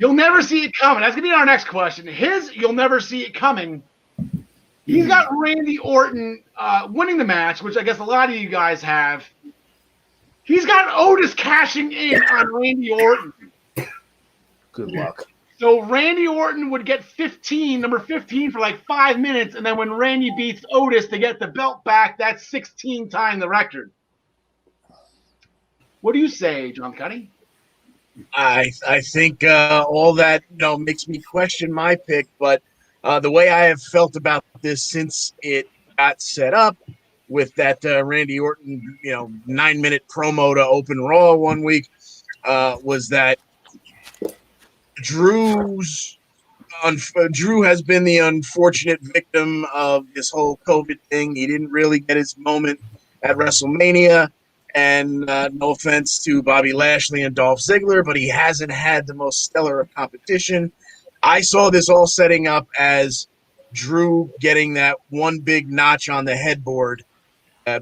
You'll never see it coming. That's going to be our next question. You'll never see it coming. He's got Randy Orton winning the match, which I guess a lot of you guys have. He's got Otis cashing in on Randy Orton. Good luck. So Randy Orton would get number 15 for like 5 minutes, and then when Randy beats Otis to get the belt back, that's 16 times the record. What do you say, John Cuddy? I think all that makes me question my pick, but the way I have felt about this since it got set up with that Randy Orton 9-minute promo to open Raw one week was that Drew has been the unfortunate victim of this whole COVID thing. He didn't really get his moment at WrestleMania. And no offense to Bobby Lashley and Dolph Ziggler, but he hasn't had the most stellar of competition. I saw this all setting up as Drew getting that one big notch on the headboard,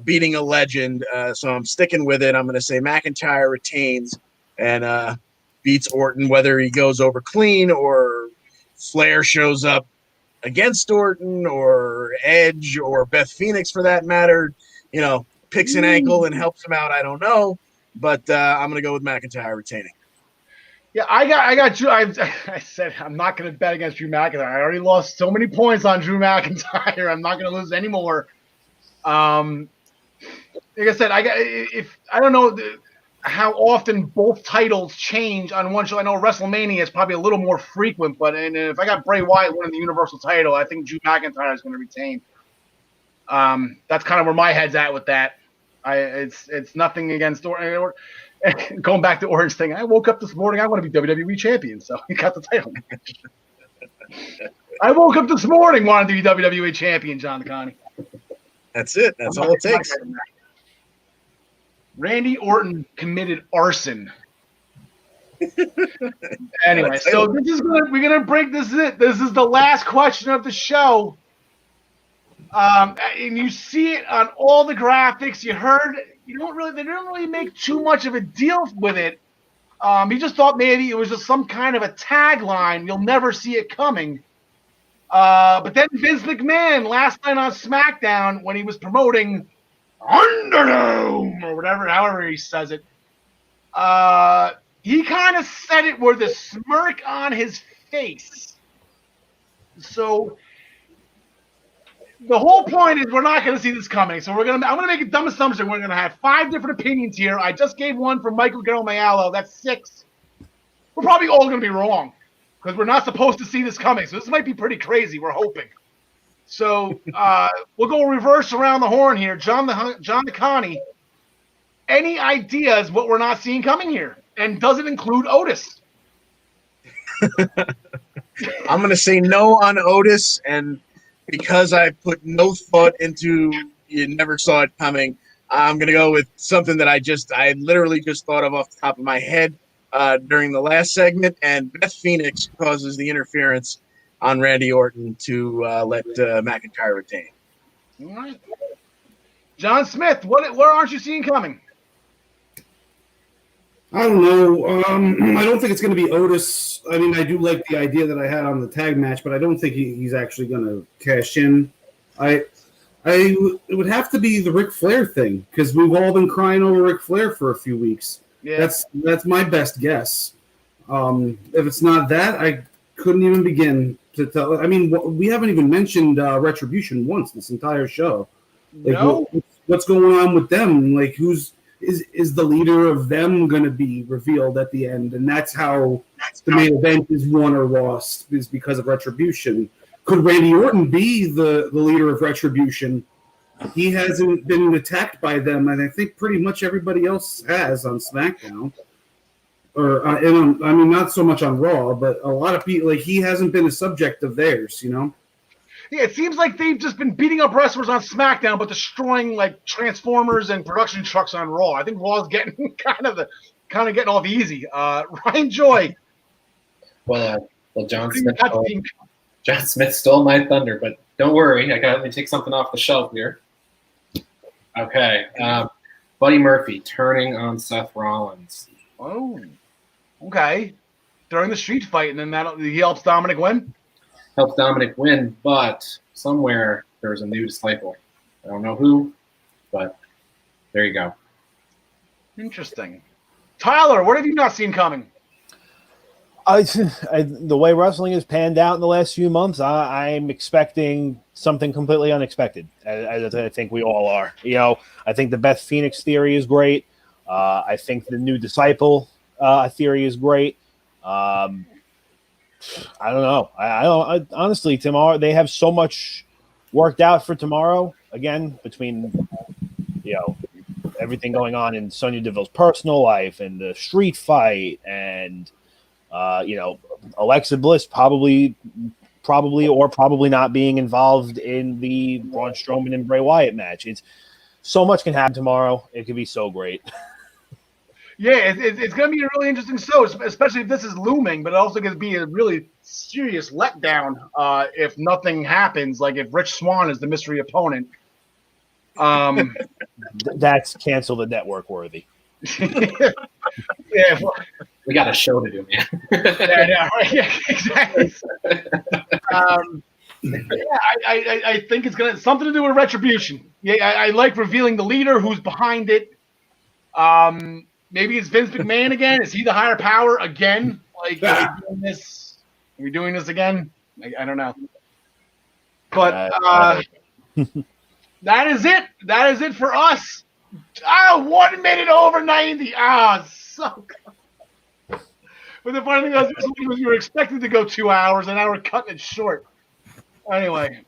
beating a legend. So I'm sticking with it. I'm going to say McIntyre retains and beats Orton, whether he goes over clean or Flair shows up against Orton or Edge or Beth Phoenix for that matter, picks an ankle and helps him out. I don't know, but I'm going to go with McIntyre retaining. Yeah, I got Drew. I said I'm not going to bet against Drew McIntyre. I already lost so many points on Drew McIntyre. I'm not going to lose any more. Like I said, I don't know how often both titles change on one show. I know WrestleMania is probably a little more frequent, but if I got Bray Wyatt winning the Universal title, I think Drew McIntyre is going to retain. That's kind of where my head's at with that. It's nothing against Orton. Going back to Orton's thing, I woke up this morning, I want to be WWE champion, so he got the title. I woke up this morning wanting to be WWE champion, John DeConnie. That's it. That's all it takes. Randy Orton committed arson. Anyway, so we're gonna break this. This is the last question of the show. And you see it on all the graphics. They didn't really make too much of a deal with it. He just thought maybe it was just some kind of a tagline. You'll never see it coming. But then Vince McMahon last night on SmackDown, when he was promoting Underdome or whatever, however he says it, he kind of said it with a smirk on his face. So the whole point is we're not going to see this coming. So I'm going to make a dumb assumption. We're going to have 5 different opinions here. I just gave one from Michael Maiello. That's 6. We're probably all going to be wrong because we're not supposed to see this coming. So this might be pretty crazy. We're hoping. So we'll go reverse around the horn here. John DeConnie, any ideas what we're not seeing coming here? And does it include Otis? I'm going to say no on Otis, and because I put no thought into you never saw it coming, I'm going to go with something that I literally just thought of off the top of my head during the last segment, and Beth Phoenix causes the interference on Randy Orton to let McIntyre retain. All right. John Smith, what aren't you seeing coming? I don't know. I don't think it's going to be Otis. I mean, I do like the idea that I had on the tag match, but I don't think he's actually going to cash in. It would have to be the Ric Flair thing because we've all been crying over Ric Flair for a few weeks. Yeah. That's my best guess. If it's not that, I couldn't even begin to tell. I mean, we haven't even mentioned Retribution once this entire show. Like, no. What's going on with them? Like, who's is the leader of them going to be revealed at the end? And that's how the main event is won or lost, is because of Retribution. Could Randy Orton be the leader of Retribution? He hasn't been attacked by them, and I think pretty much everybody else has on SmackDown. Or, I mean, not so much on Raw, but a lot of people, like, he hasn't been a subject of theirs, you know? Yeah, it seems like they've just been beating up wrestlers on SmackDown, but destroying like Transformers and production trucks on Raw. I think Raw's getting kind of getting off easy. Ryan Joy. Well, John Smith stole my thunder, but don't worry, let me take something off the shelf here. Okay, Buddy Murphy turning on Seth Rollins. Oh, okay. During the street fight, and then he helps Dominic win. Helps Dominic win, but somewhere there's a new disciple. I don't know who, but there you go. Interesting. Tyler, what have you not seen coming? The way wrestling has panned out in the last few months, I'm expecting something completely unexpected, as I think we all are. You know, I think the Beth Phoenix theory is great. I think the new disciple theory is great. I don't know. I honestly, tomorrow they have so much worked out for tomorrow. Again, between everything going on in Sonya Deville's personal life and the street fight, and Alexa Bliss probably not being involved in the Braun Strowman and Bray Wyatt match. It's so much can happen tomorrow. It could be so great. Yeah, it's going to be a really interesting show, especially if this is looming, but it also going to be a really serious letdown if nothing happens, like if Rich Swann is the mystery opponent. That's cancel the network worthy. Yeah, we got a show to do, man. Yeah, exactly. I think it's going to something to do with Retribution. Yeah, I like revealing the leader who's behind it. Maybe it's Vince McMahon again. Is he the higher power again? Like, are we doing this again? I don't know. But that is it. That is it for us. 1 minute over 90. So good. But the funny thing was we were expected to go 2 hours, and now we're cutting it short. Anyway.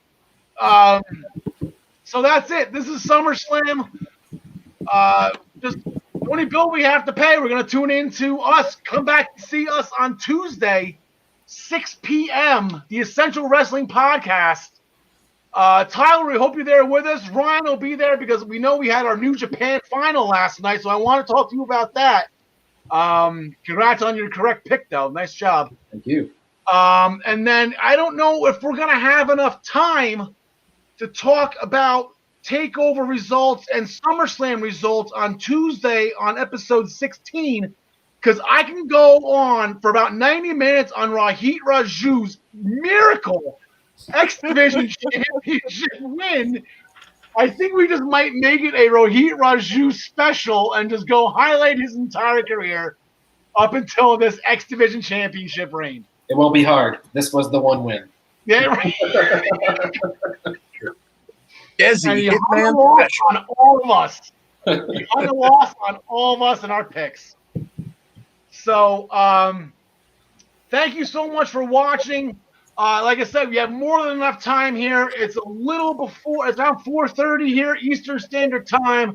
So that's it. This is SummerSlam. Just $20 bill we have to pay. We're going to tune in to us. Come back to see us on Tuesday, 6 p.m., the Essential Wrestling Podcast. Tyler, we hope you're there with us. Ryan will be there because we know we had our New Japan final last night, so I want to talk to you about that. Congrats on your correct pick, though. Nice job. Thank you. And then I don't know if we're going to have enough time to talk about TakeOver results and SummerSlam results on Tuesday on episode 16, because I can go on for about 90 minutes on Rohit Raju's miracle X Division Championship win. I think we just might make it a Rohit Raju special and just go highlight his entire career up until this X Division Championship reign. It won't be hard. This was the one win. Yeah, right. Yes, and he hung the loss on all of us. He hung the loss on all of us in our picks. So, thank you so much for watching. Like I said, we have more than enough time here. It's a little before, it's around 4:30 here, Eastern Standard Time.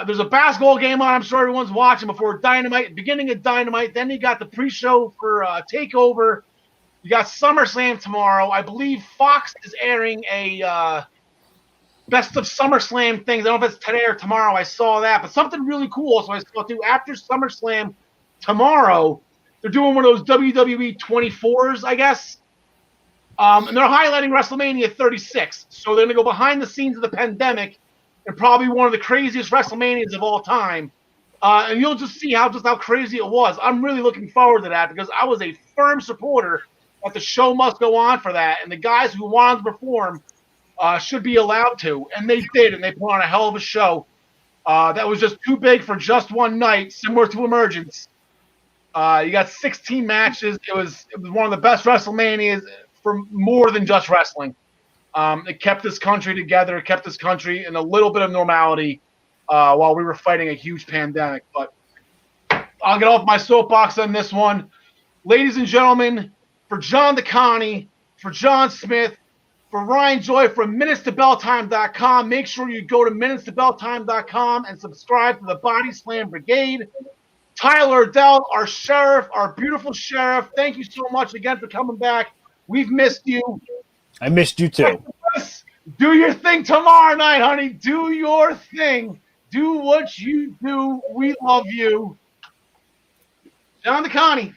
There's a basketball game on. I'm sure everyone's watching before Dynamite, beginning of Dynamite. Then you got the pre-show for TakeOver. You got SummerSlam tomorrow. I believe Fox is airing a best of SummerSlam things. I don't know if it's today or tomorrow. I saw that, but something really cool. So I saw too after SummerSlam tomorrow, they're doing one of those WWE 24s, I guess. And they're highlighting WrestleMania 36. So they're going to go behind the scenes of the pandemic and probably one of the craziest WrestleManias of all time. And you'll just see how crazy it was. I'm really looking forward to that because I was a firm supporter that the show must go on for that. And the guys who wanted to perform should be allowed to. And they did. And they put on a hell of a show. That was just too big for just one night, similar to Emergence. You got 16 matches. It was one of the best WrestleManias for more than just wrestling. It kept this country together. It kept this country in a little bit of normality. while we were fighting a huge pandemic. But I'll get off my soapbox on this one. Ladies and gentlemen, for John DeConnie, for John Smith, for Ryan Joy from minutestobelltime.com, make sure you go to minutestobelltime.com and subscribe to the Body Slam Brigade. Tyler Adelle, our sheriff, our beautiful sheriff, thank you so much again for coming back. We've missed you. I missed you too. Do your thing tomorrow night, honey. Do your thing. Do what you do. We love you. John DeConnie.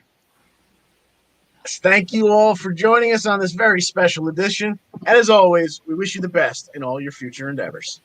Thank you all for joining us on this very special edition. And as always, we wish you the best in all your future endeavors.